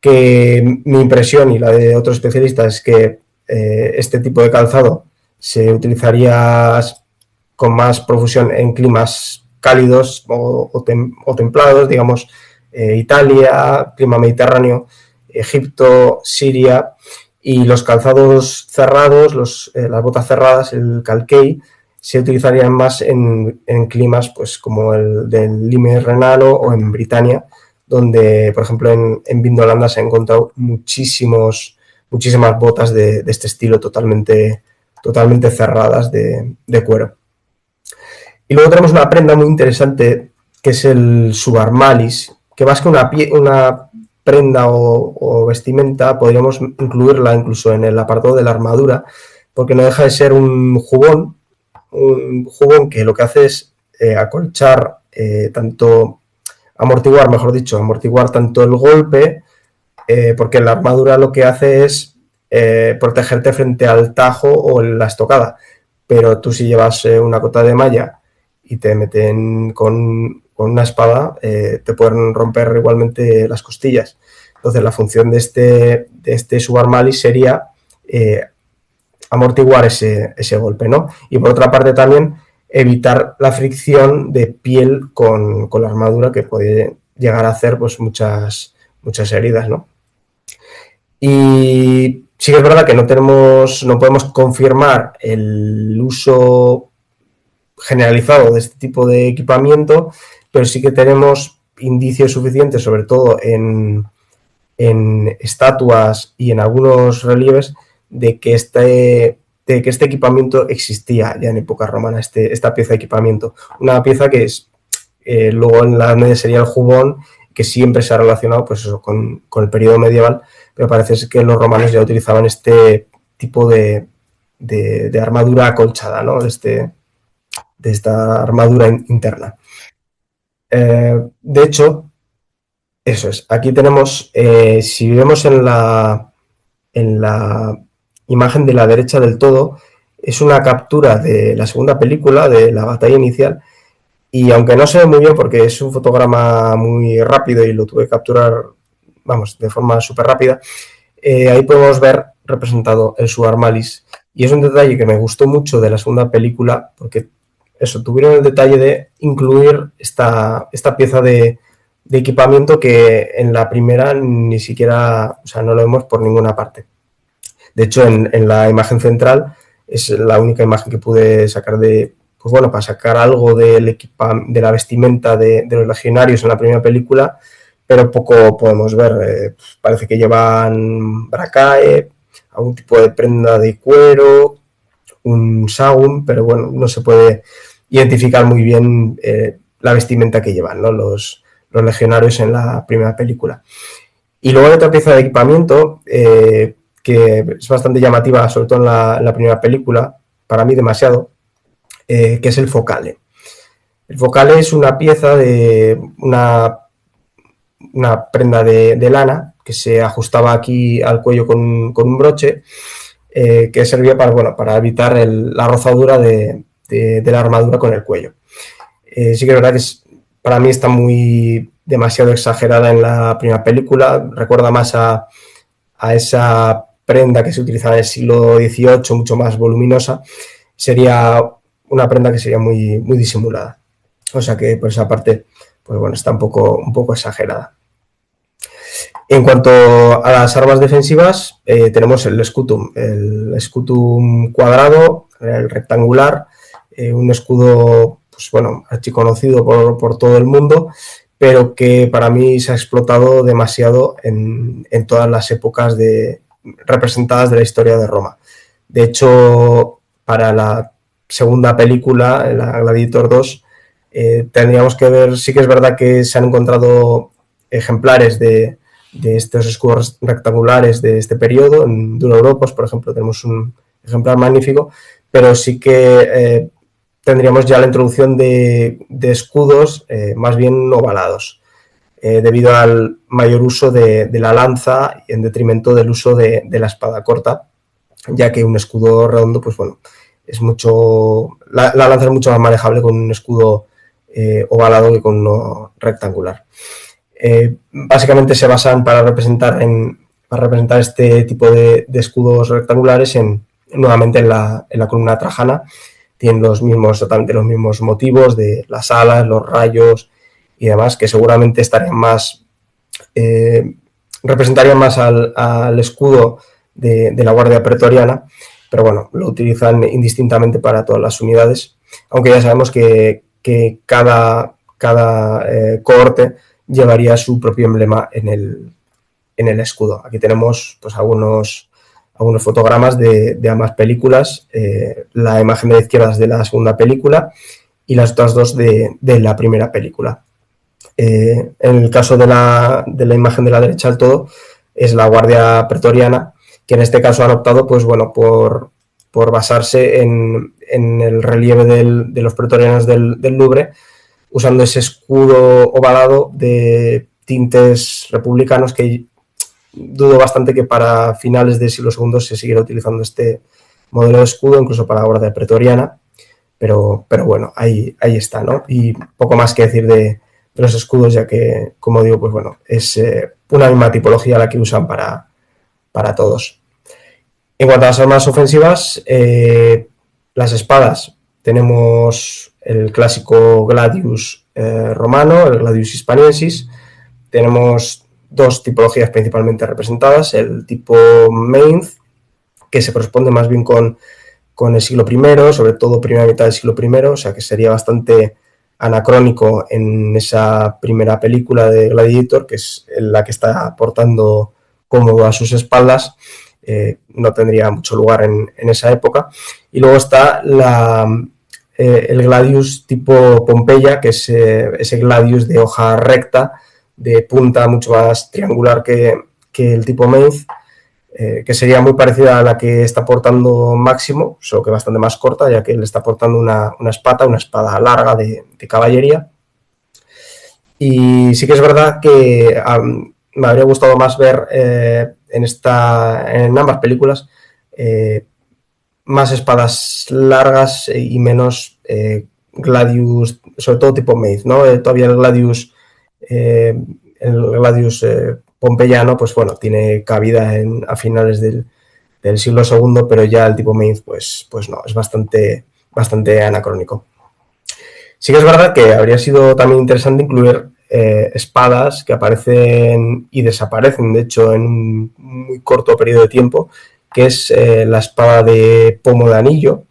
que mi impresión y la de otros especialistas es que este tipo de calzado se utilizaría con más profusión en climas cálidos o templados, digamos, Italia, clima mediterráneo, Egipto, Siria, y los calzados cerrados, las botas cerradas, el calquei, se utilizarían más en climas pues, como el del Limes Renano o en Britania, donde, por ejemplo, en Vindolanda se han encontrado muchísimas botas de este estilo totalmente cerradas de cuero. Y luego tenemos una prenda muy interesante que es el subarmalis, que más que una prenda o vestimenta, podríamos incluirla incluso en el apartado de la armadura, porque no deja de ser un jubón que lo que hace es acolchar, amortiguar tanto el golpe, porque la armadura lo que hace es protegerte frente al tajo o la estocada, pero tú si llevas una cota de malla y te meten con una espada, te pueden romper igualmente las costillas. Entonces la función de este subarmalis sería amortiguar ese golpe, ¿no? Y por otra parte también evitar la fricción de piel con la armadura, que puede llegar a hacer pues muchas heridas, ¿no? Y sí que es verdad que no podemos confirmar el uso generalizado de este tipo de equipamiento, pero sí que tenemos indicios suficientes, sobre todo en estatuas y en algunos relieves, de que este equipamiento existía ya en época romana, esta pieza de equipamiento. Una pieza que es, luego en la Edad Media sería el jubón, que siempre se ha relacionado pues eso, con el periodo medieval, pero parece que los romanos ya utilizaban este tipo de armadura acolchada, ¿no? de esta armadura interna. De hecho, eso es. Aquí tenemos, si vemos en la imagen de la derecha del todo, es una captura de la segunda película, de la batalla inicial, y aunque no se ve muy bien porque es un fotograma muy rápido y lo tuve que capturar, vamos, de forma súper rápida, ahí podemos ver representado el subarmalis, y es un detalle que me gustó mucho de la segunda película, porque eso, tuvieron el detalle de incluir esta pieza de equipamiento que en la primera ni siquiera, o sea, no lo vemos por ninguna parte. De hecho, en la imagen central es la única imagen que pude sacar pues bueno, para sacar algo de la vestimenta de los legionarios en la primera película, pero poco podemos ver. Parece que llevan bracae, algún tipo de prenda de cuero, un sagum, pero bueno, no se puede identificar muy bien la vestimenta que llevan, ¿no? los legionarios en la primera película. Y luego hay otra pieza de equipamiento que es bastante llamativa, sobre todo en la primera película, para mí demasiado, que es el focale. El focale es una pieza de una prenda de lana que se ajustaba aquí al cuello con un broche, que servía para evitar la rozadura de la armadura con el cuello. Sí que es verdad que para mí está demasiado exagerada en la primera película, recuerda más a esa prenda que se utilizaba en el siglo XVIII, mucho más voluminosa. Sería una prenda que sería muy, muy disimulada. O sea que por esa parte, pues bueno, está un poco exagerada. En cuanto a las armas defensivas, tenemos el scutum cuadrado, el rectangular, un escudo, pues bueno, archiconocido por todo el mundo, pero que para mí se ha explotado demasiado en todas las épocas representadas de la historia de Roma. De hecho, para la segunda película, la Gladiator 2, tendríamos que ver, sí que es verdad que se han encontrado ejemplares de estos escudos rectangulares de este periodo. En Dura Europos, por ejemplo, tenemos un ejemplar magnífico, pero sí que tendríamos ya la introducción de escudos más bien ovalados, debido al mayor uso de la lanza en detrimento del uso de la espada corta, ya que un escudo redondo, pues bueno, es mucho, la lanza es mucho más manejable con un escudo ovalado que con uno rectangular. Básicamente se basan para representar este tipo de escudos rectangulares nuevamente en la columna trajana. Tienen totalmente los mismos motivos de las alas, los rayos y demás, que seguramente estarían más, representarían más al escudo de la Guardia Pretoriana, pero bueno, lo utilizan indistintamente para todas las unidades, aunque ya sabemos que cada cohorte llevaría su propio emblema en el escudo. Aquí tenemos pues algunos fotogramas de ambas películas. La imagen de la izquierda es de la segunda película y las otras dos de la primera película. En el caso de la imagen de la derecha del todo es la Guardia Pretoriana, que en este caso han optado pues bueno por basarse en el relieve de los pretorianos del Louvre, usando ese escudo ovalado de tintes republicanos, que dudo bastante que para finales del siglo II se siguiera utilizando este modelo de escudo, incluso para la Guardia Pretoriana, pero bueno, ahí está, ¿no? Y poco más que decir de los escudos, ya que, como digo, pues bueno, es una misma tipología la que usan para todos. En cuanto a las armas ofensivas, las espadas, tenemos el clásico Gladius romano, el Gladius hispaniensis. Tenemos dos tipologías principalmente representadas: el tipo Mainz, que se corresponde más bien con el siglo I, sobre todo primera mitad del siglo I, o sea que sería bastante anacrónico en esa primera película de Gladiator, que es la que está portando cómodo a sus espaldas. No tendría mucho lugar en esa época. Y luego está el Gladius tipo Pompeya, que es ese Gladius de hoja recta, de punta mucho más triangular que el tipo Mainz, que sería muy parecida a la que está portando Máximo, solo que bastante más corta, ya que él está portando una espada larga de caballería. Y sí que es verdad que me habría gustado más ver en ambas películas más espadas largas y menos Gladius, sobre todo tipo Mainz, ¿no? Todavía el Gladius pompeyano, pues bueno, tiene cabida a finales del siglo II, pero ya el tipo Mainz, pues no, es bastante anacrónico. Sí que es verdad que habría sido también interesante incluir espadas que aparecen y desaparecen, de hecho, en un muy corto periodo de tiempo, que es la espada de pomo de anillo,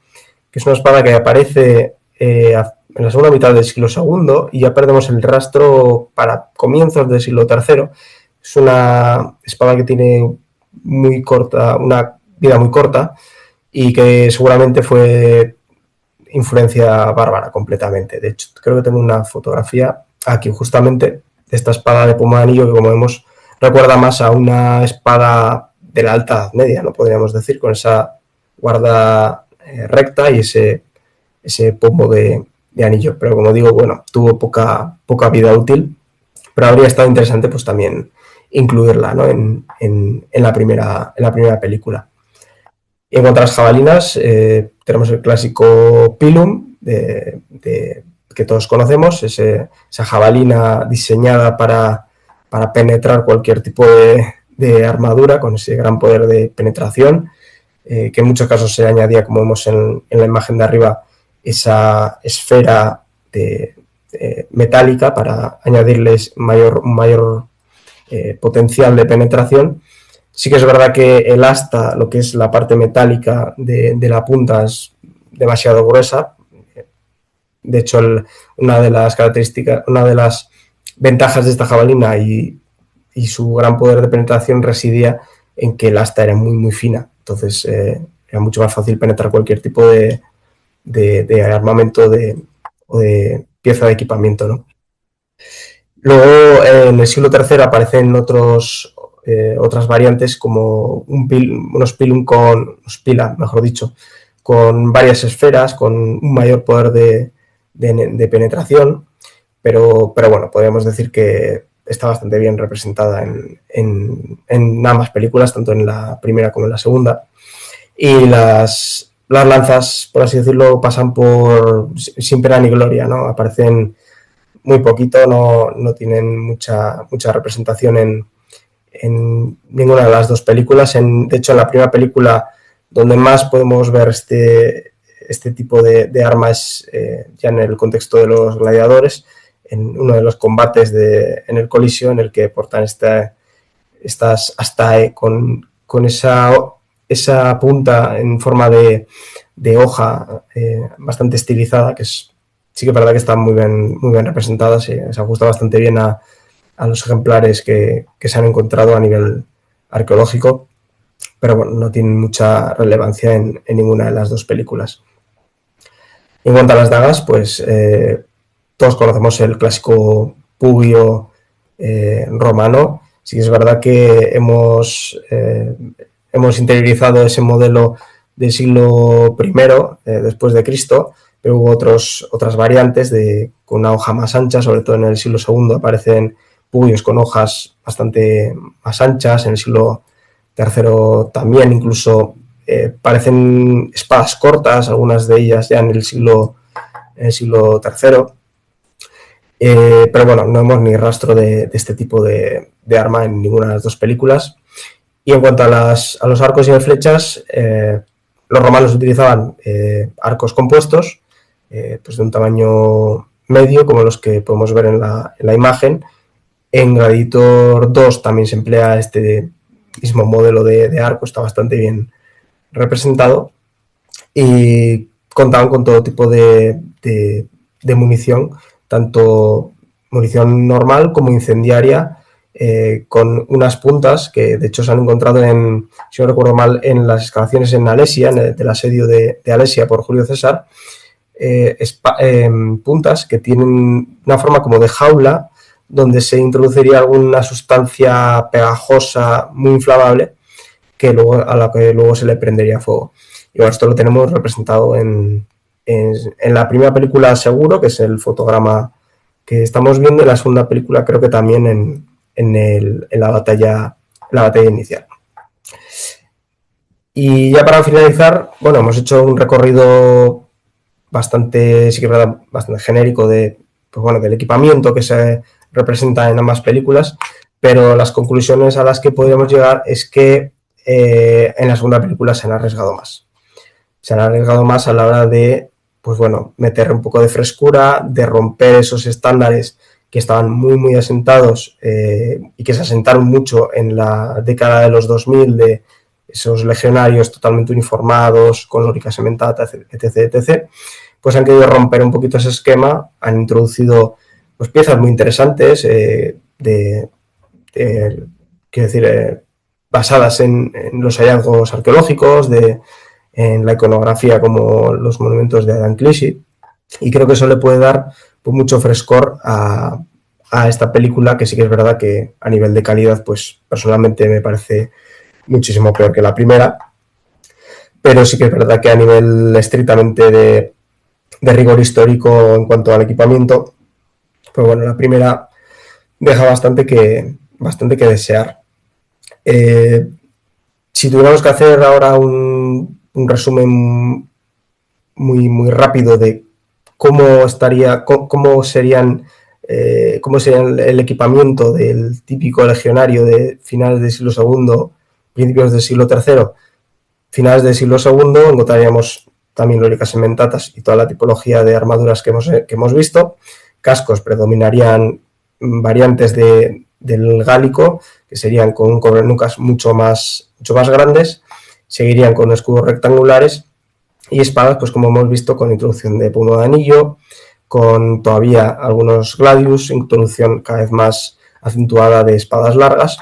que es una espada que aparece en la segunda mitad del siglo II y ya perdemos el rastro para comienzos del siglo III. Es una espada que tiene una vida muy corta y que seguramente fue influencia bárbara completamente. De hecho, creo que tengo una fotografía aquí justamente de esta espada de pomo de anillo que, como vemos, recuerda más a una espada de la Alta Edad Media, no podríamos decir, con esa guarda recta y ese pomo de anillo. Pero como digo, bueno, tuvo poca vida útil, pero habría estado interesante pues también incluirla, ¿no? en la primera película. Y en cuanto a las jabalinas, tenemos el clásico Pilum, que todos conocemos, esa jabalina diseñada para penetrar cualquier tipo de armadura, con ese gran poder de penetración, que en muchos casos se añadía, como vemos en la imagen de arriba, esa esfera metálica para añadirles mayor potencial de penetración. Sí que es verdad que el asta, lo que es la parte metálica de la punta, es demasiado gruesa. De hecho, una de las ventajas de esta jabalina y su gran poder de penetración residía en que el asta era muy, muy fina. Entonces, era mucho más fácil penetrar cualquier tipo de de armamento o de pieza de equipamiento, ¿no? Luego, en el siglo III aparecen otras variantes como unos pila, mejor dicho, con varias esferas, con un mayor poder de penetración, pero bueno, podríamos decir que está bastante bien representada en ambas películas, tanto en la primera como en la segunda. Y las lanzas, por así decirlo, pasan sin pena ni gloria, ¿no? Aparecen muy poquito, no tienen mucha representación en ninguna de las dos películas. De hecho, en la primera película, donde más podemos ver este tipo de armas ya en el contexto de los gladiadores, en uno de los combates en el Coliseo, en el que portan estas astae con esa punta en forma de hoja bastante estilizada, que sí que es verdad que está muy bien representada, se ajusta bastante bien a los ejemplares que se han encontrado a nivel arqueológico, pero bueno, no tienen mucha relevancia en ninguna de las dos películas. En cuanto a las dagas, pues todos conocemos el clásico pugio romano. Sí que es verdad que hemos interiorizado ese modelo del siglo I después de Cristo, pero hubo otras variantes con una hoja más ancha, sobre todo en el siglo II aparecen pugios con hojas bastante más anchas, en el siglo III también incluso parecen espadas cortas, algunas de ellas ya en el siglo III, pero bueno, no vemos ni rastro de este tipo de arma en ninguna de las dos películas. Y en cuanto a los arcos y las flechas, los romanos utilizaban arcos compuestos, pues de un tamaño medio, como los que podemos ver en la imagen. En Gladiator 2 también se emplea este mismo modelo de arco, está bastante bien representado, y contaban con todo tipo de munición, tanto munición normal como incendiaria, con unas puntas que de hecho se han encontrado si no recuerdo mal, en las excavaciones en Alesia, del asedio de Alesia por Julio César, puntas que tienen una forma como de jaula, donde se introduciría alguna sustancia pegajosa muy inflamable a la que luego se le prendería fuego. Y bueno, esto lo tenemos representado en la primera película seguro, que es el fotograma que estamos viendo, en la segunda película creo que también en la batalla inicial. Y ya para finalizar, bueno, hemos hecho un recorrido bastante genérico del equipamiento que se representa en ambas películas, pero las conclusiones a las que podríamos llegar es que en la segunda película se han arriesgado más. Se han arriesgado más a la hora de, pues bueno, meter un poco de frescura, de romper esos estándares que estaban muy, muy asentados y que se asentaron mucho en la década de los 2000, de esos legionarios totalmente uniformados, con lórica sementata, etc. Pues han querido romper un poquito ese esquema, han introducido pues piezas muy interesantes basadas en los hallazgos arqueológicos, en la iconografía, como los monumentos de Adam Clichy, y creo que eso le puede dar pues mucho frescor a esta película, que sí que es verdad que a nivel de calidad, pues personalmente me parece muchísimo peor que la primera, pero sí que es verdad que a nivel estrictamente de rigor histórico en cuanto al equipamiento, pues bueno, la primera deja bastante que desear. Si tuviéramos que hacer ahora un resumen muy, muy rápido de cómo serían el equipamiento del típico legionario de finales del siglo II, principios del siglo III, finales del siglo II, encontraríamos también lóricas sementatas y toda la tipología de armaduras que hemos visto. Cascos predominarían variantes del gálico, que serían con un cubrenucas mucho más grandes, seguirían con escudos rectangulares, y espadas, pues como hemos visto, con introducción de puño de anillo, con todavía algunos gladius, introducción cada vez más acentuada de espadas largas,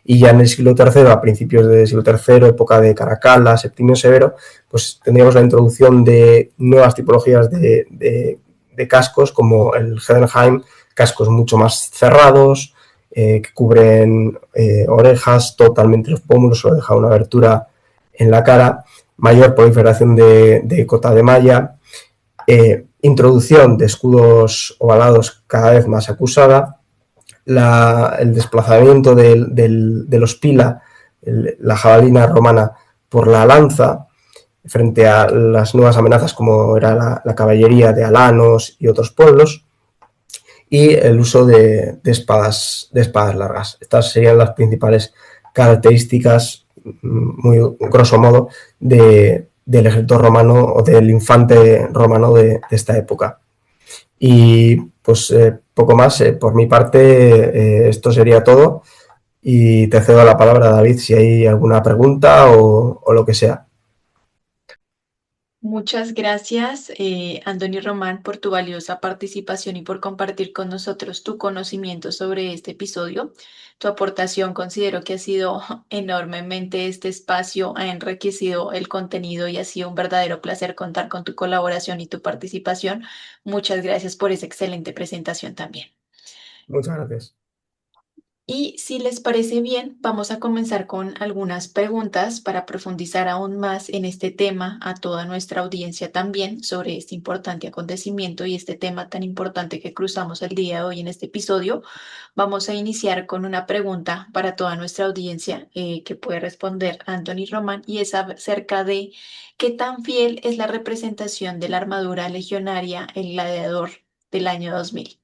y ya en el siglo III, a principios del siglo III, época de Caracalla, Septimio Severo, pues tendríamos la introducción de nuevas tipologías de cascos como el Heidenheim, cascos mucho más cerrados, que cubren orejas, totalmente los pómulos, solo deja una abertura en la cara, mayor proliferación de cota de malla, introducción de escudos ovalados cada vez más acusada, el desplazamiento de los pila, la jabalina romana, por la lanza, frente a las nuevas amenazas como era la caballería de alanos y otros pueblos, y el uso de espadas largas. Estas serían las principales características, muy grosso modo, del ejército romano o del infante romano de esta época. Y pues poco más, por mi parte esto sería todo y te cedo la palabra, David, si hay alguna pregunta o lo que sea. Muchas gracias, Antonio Román, por tu valiosa participación y por compartir con nosotros tu conocimiento sobre este episodio. Tu aportación considero que ha sido enormemente este espacio, ha enriquecido el contenido y ha sido un verdadero placer contar con tu colaboración y tu participación. Muchas gracias por esa excelente presentación también. Muchas gracias. Y si les parece bien, vamos a comenzar con algunas preguntas para profundizar aún más en este tema, a toda nuestra audiencia también, sobre este importante acontecimiento y este tema tan importante que cruzamos el día de hoy en este episodio. Vamos a iniciar con una pregunta para toda nuestra audiencia que puede responder Anthony Román y es acerca de qué tan fiel es la representación de la armadura legionaria, el gladiador del año 2000.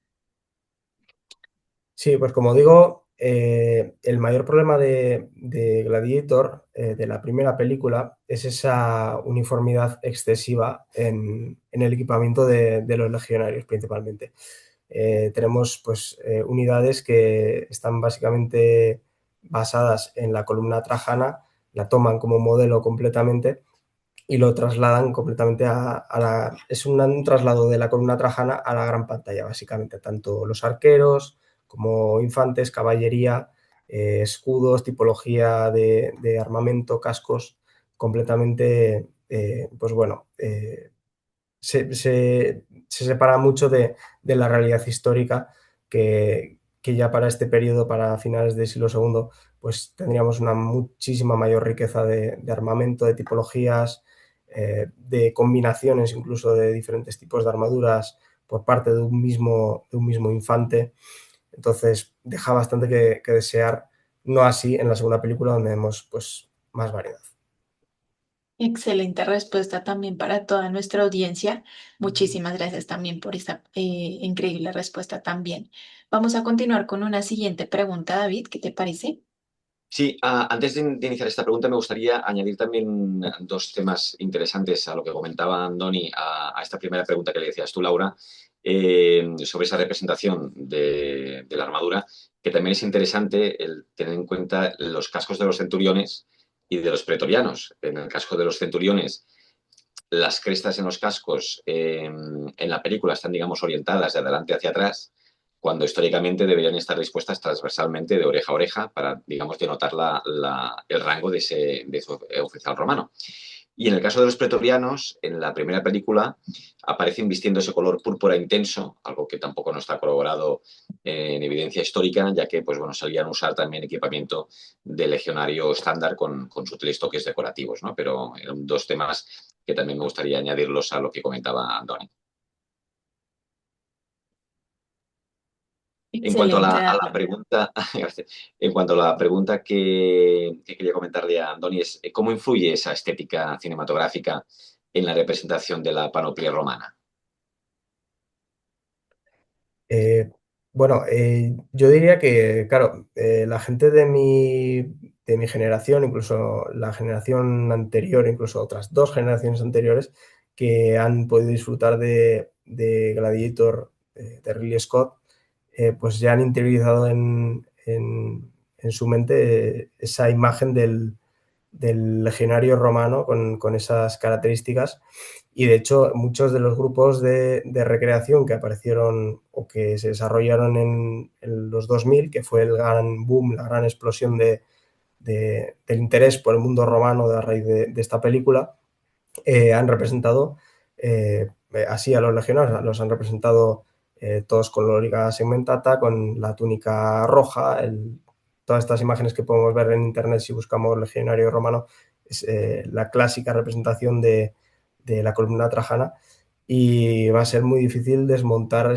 Sí, pues como digo, el mayor problema de Gladiator, de la primera película, es esa uniformidad excesiva en el equipamiento de los legionarios principalmente. Tenemos pues unidades que están básicamente basadas en la columna trajana, la toman como modelo completamente y lo trasladan completamente Es un traslado de la columna trajana a la gran pantalla, básicamente, tanto los arqueros como infantes, caballería, escudos, tipología de armamento, cascos, completamente, pues bueno, se separa mucho de la realidad histórica que ya para este periodo, para finales del siglo II, pues tendríamos una muchísima mayor riqueza de armamento, de tipologías, de combinaciones incluso de diferentes tipos de armaduras por parte de un mismo infante. Entonces deja bastante que desear, no así en la segunda película donde vemos pues más variedad. Excelente respuesta también para toda nuestra audiencia. Muchísimas gracias también por esta increíble respuesta también. Vamos a continuar con una siguiente pregunta, David. ¿Qué te parece? Sí, antes de iniciar esta pregunta me gustaría añadir también dos temas interesantes a lo que comentaba Andoni, a esta primera pregunta que le decías tú, Laura, sobre esa representación de la armadura, que también es interesante el tener en cuenta los cascos de los centuriones y de los pretorianos. En el casco de los centuriones, las crestas en los cascos en la película están, digamos, orientadas de adelante hacia atrás, cuando históricamente deberían estar dispuestas transversalmente de oreja a oreja para, digamos, denotar el rango de ese oficial romano. Y en el caso de los pretorianos, en la primera película aparecen vistiendo ese color púrpura intenso, algo que tampoco no está corroborado en evidencia histórica, ya que pues, bueno, solían usar también equipamiento de legionario estándar con sutiles toques decorativos, ¿no? Pero eran dos temas que también me gustaría añadirlos a lo que comentaba Andoni. En cuanto a Excelente, la David. pregunta, en cuanto a la pregunta que quería comentarle a Andoni es ¿cómo influye esa estética cinematográfica en la representación de la panoplia romana? Eh, bueno, yo diría que, claro, la gente de mi generación, incluso la generación anterior, incluso otras dos generaciones anteriores, que han podido disfrutar de Gladiator, de Ridley Scott, pues ya han interiorizado en su mente esa imagen del legionario romano con esas características. Y de hecho, muchos de los grupos de recreación que aparecieron o que se desarrollaron en los 2000, que fue el gran boom, la gran explosión del interés por el mundo romano a raíz de esta película, han representado así a los legionarios, los han representado todos con loriga segmentata, con la túnica roja, todas estas imágenes que podemos ver en internet si buscamos legionario romano, es la clásica representación de la columna trajana, y va a ser muy difícil desmontar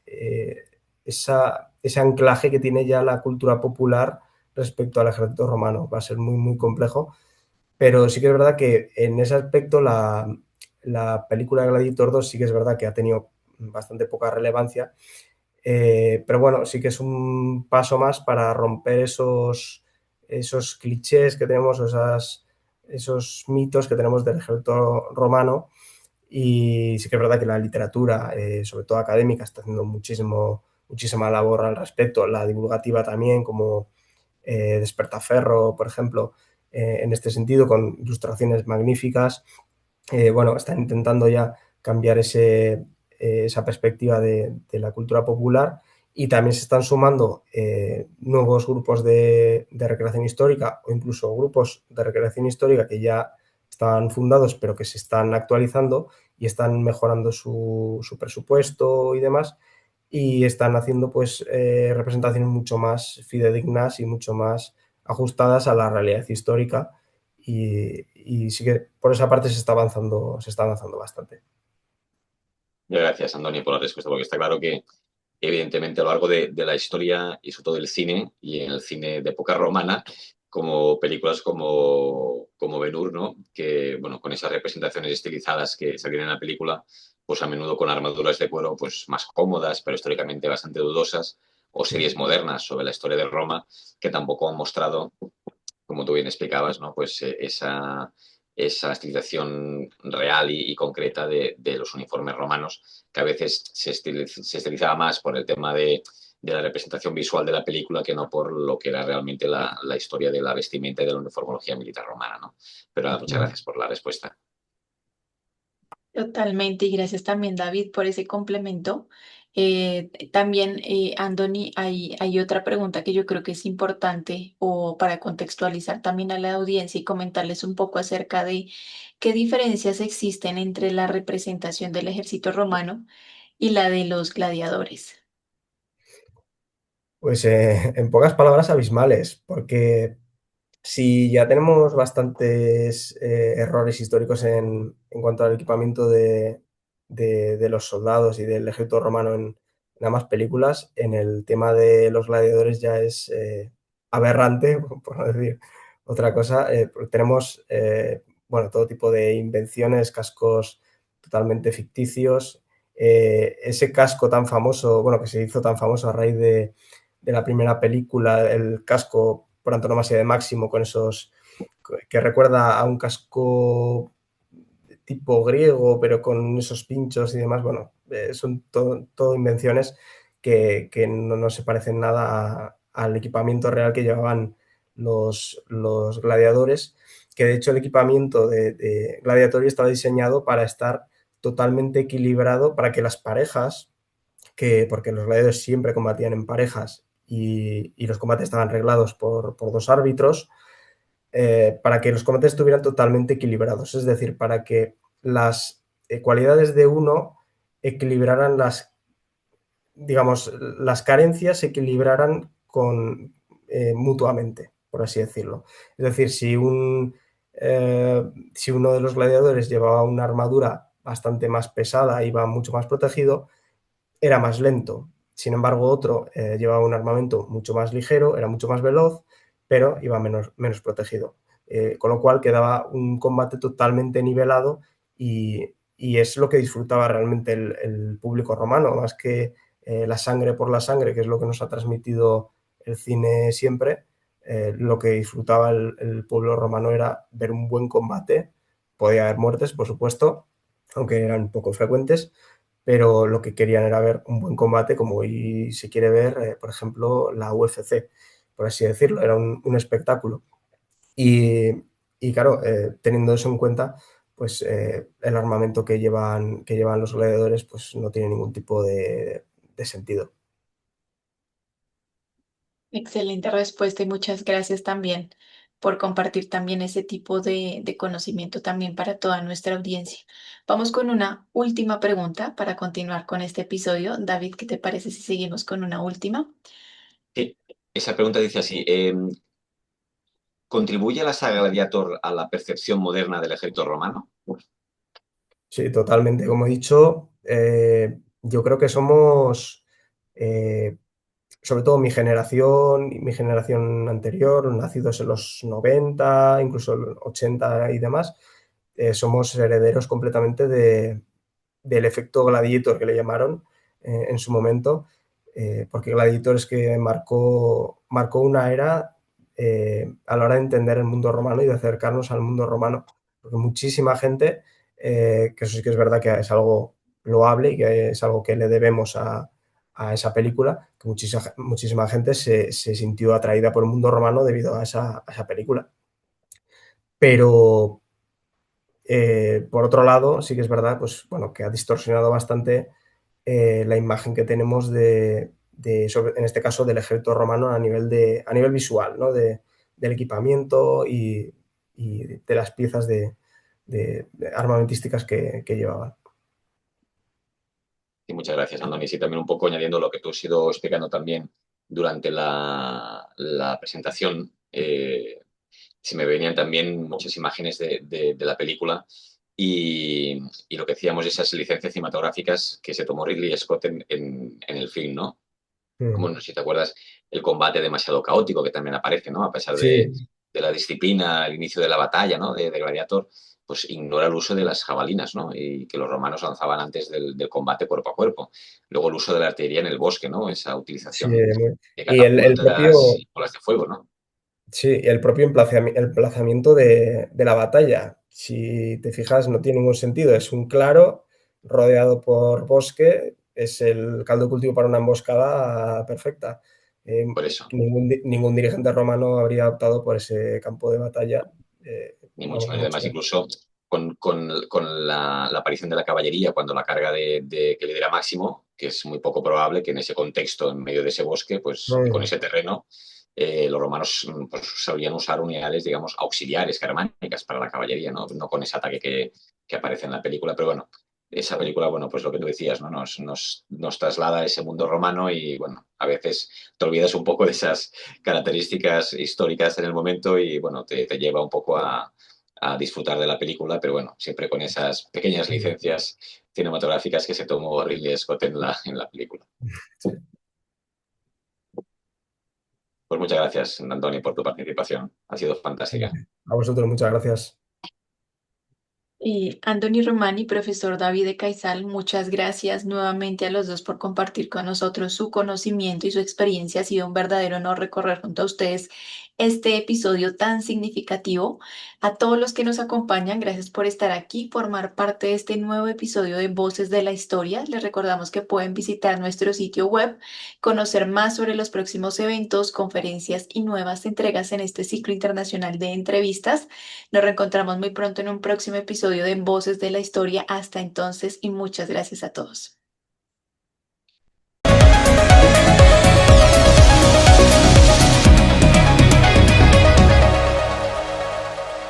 eh, ese anclaje que tiene ya la cultura popular respecto al ejército romano. Va a ser muy, muy complejo, pero sí que es verdad que en ese aspecto la película Gladiator 2 sí que es verdad que ha tenido bastante poca relevancia, pero bueno, sí que es un paso más para romper esos clichés que tenemos, esos mitos que tenemos del ejército romano. Y sí que es verdad que la literatura, sobre todo académica, está haciendo muchísima labor al respecto, la divulgativa también, como Despertaferro, por ejemplo, en este sentido, con ilustraciones magníficas. Bueno, están intentando ya cambiar esa perspectiva de la cultura popular, y también se están sumando nuevos grupos de recreación histórica, o incluso grupos de recreación histórica que ya estaban fundados pero que se están actualizando y están mejorando su presupuesto y demás, y están haciendo pues representaciones mucho más fidedignas y mucho más ajustadas a la realidad histórica, y sí que por esa parte se está avanzando bastante. Gracias, Antonio, por la respuesta, porque está claro que evidentemente a lo largo de la historia y sobre todo del cine, y en el cine de época romana, como películas como Ben-Hur, ¿no? Que, bueno, con esas representaciones estilizadas que salían en la película, pues a menudo con armaduras de cuero pues más cómodas, pero históricamente bastante dudosas, o series modernas sobre la historia de Roma, que tampoco han mostrado, como tú bien explicabas, ¿no? Pues esa estilización real y concreta de los uniformes romanos, que a veces se estilizaba más por el tema de la representación visual de la película que no por lo que era realmente la historia de la vestimenta y de la uniformología militar romana, ¿no? Pero nada, muchas gracias por la respuesta. Totalmente, y gracias también, David, por ese complemento. También, Andoni, hay otra pregunta que yo creo que es importante o para contextualizar también a la audiencia y comentarles un poco acerca de qué diferencias existen entre la representación del ejército romano y la de los gladiadores. Pues en pocas palabras, abismales, porque si ya tenemos bastantes errores históricos en cuanto al equipamiento de los soldados y del ejército romano en ambas películas, en el tema de los gladiadores ya es aberrante, por no decir otra cosa. Porque tenemos bueno, todo tipo de invenciones, cascos totalmente ficticios. Ese casco tan famoso, bueno, que se hizo tan famoso a raíz de la primera película, el casco por antonomasia de Máximo, con esos que recuerda a un casco tipo griego, pero con esos pinchos y demás. Bueno, son todo invenciones que no se parecen nada al equipamiento real que llevaban los gladiadores, que de hecho el equipamiento de Gladiatorio estaba diseñado para estar totalmente equilibrado, para que las parejas, porque los gladiadores siempre combatían en parejas, y los combates estaban reglados por dos árbitros, para que los combates estuvieran totalmente equilibrados, es decir, para que las cualidades de uno equilibraran digamos, las carencias se equilibraran mutuamente, por así decirlo. Es decir, si uno de los gladiadores llevaba una armadura bastante más pesada, iba mucho más protegido, era más lento. Sin embargo, otro llevaba un armamento mucho más ligero, era mucho más veloz, pero iba menos protegido. Con lo cual quedaba un combate totalmente nivelado, y es lo que disfrutaba realmente el público romano, más que la sangre por la sangre, que es lo que nos ha transmitido el cine siempre. Lo que disfrutaba el pueblo romano era ver un buen combate. Podía haber muertes, por supuesto, aunque eran poco frecuentes, pero lo que querían era ver un buen combate, como hoy se quiere ver, por ejemplo, la UFC, por así decirlo, era un espectáculo. Y, y claro, teniendo eso en cuenta, pues el armamento que llevan los gladiadores pues no tiene ningún tipo de sentido. Excelente respuesta y muchas gracias también por compartir también ese tipo de conocimiento también para toda nuestra audiencia. Vamos con una última pregunta para continuar con este episodio. David, ¿qué te parece si seguimos con una última? Sí, esa pregunta dice así, ¿contribuye la saga Gladiator a la percepción moderna del ejército romano? Sí, totalmente. Como he dicho, yo creo que somos, eh, sobre todo mi generación y mi generación anterior, nacidos en los 90, incluso los 80 y demás, somos herederos completamente del efecto Gladiator que le llamaron en su momento, porque Gladiator es que marcó una era a la hora de entender el mundo romano y de acercarnos al mundo romano, porque muchísima gente, que eso sí que es verdad que es algo loable y que es algo que le debemos a esa película, que muchísima gente se sintió atraída por el mundo romano debido a esa película. Pero por otro lado, sí que es verdad, pues bueno, que ha distorsionado bastante la imagen que tenemos en este caso, del ejército romano a nivel visual, ¿no? Del equipamiento y de las piezas de armamentísticas que llevaban. Y muchas gracias, Andoni. Sí, también un poco añadiendo lo que tú has ido explicando también durante la presentación. Se me venían también muchas imágenes de la película y lo que decíamos, esas licencias cinematográficas que se tomó Ridley Scott en el film, ¿no? Como Mm. no sé si te acuerdas, el combate demasiado caótico que también aparece, ¿no? A pesar Sí, de la disciplina, el inicio de la batalla, ¿no? De Gladiator, pues ignora el uso de las jabalinas, ¿no? Y que los romanos lanzaban antes del combate cuerpo a cuerpo. Luego el uso de la artillería en el bosque, ¿no? Esa sí, utilización de y el catapultas propio, y bolas de fuego, ¿no? sí, el propio emplazamiento de la batalla, si te fijas, no tiene ningún sentido. Es un claro rodeado por bosque, es el caldo de cultivo para una emboscada perfecta. Eh, Por eso. ningún dirigente romano habría optado por ese campo de batalla. Ni mucho Vamos, menos. mucho Además, menos. incluso con la aparición de la caballería, cuando la carga que lidera Máximo, que es muy poco probable que en ese contexto, en medio de ese bosque, pues, y con Mm, ese terreno, los romanos pues, solían usar unidades, digamos, auxiliares, germánicas para la caballería, ¿no? No con ese ataque que aparece en la película, pero bueno, esa película, bueno, pues lo que tú decías, ¿no? Nos traslada a ese mundo romano y, bueno, a veces te olvidas un poco de esas características históricas en el momento y, bueno, te lleva un poco a disfrutar de la película, pero bueno, siempre con esas pequeñas sí, licencias cinematográficas que se tomó Ridley Scott en la película. sí. Pues muchas gracias, Antoni, por tu participación. Ha sido fantástica. A vosotros, muchas gracias. Y Anthony Romani, profesor David de Caizal, muchas gracias nuevamente a los dos por compartir con nosotros su conocimiento y su experiencia. Ha sido un verdadero honor recorrer junto a ustedes este episodio tan significativo. A todos los que nos acompañan, gracias por estar aquí, formar parte de este nuevo episodio de Voces de la Historia. Les recordamos que pueden visitar nuestro sitio web, conocer más sobre los próximos eventos, conferencias y nuevas entregas en este ciclo internacional de entrevistas. Nos reencontramos muy pronto en un próximo episodio de Voces de la Historia. Hasta entonces y muchas gracias a todos.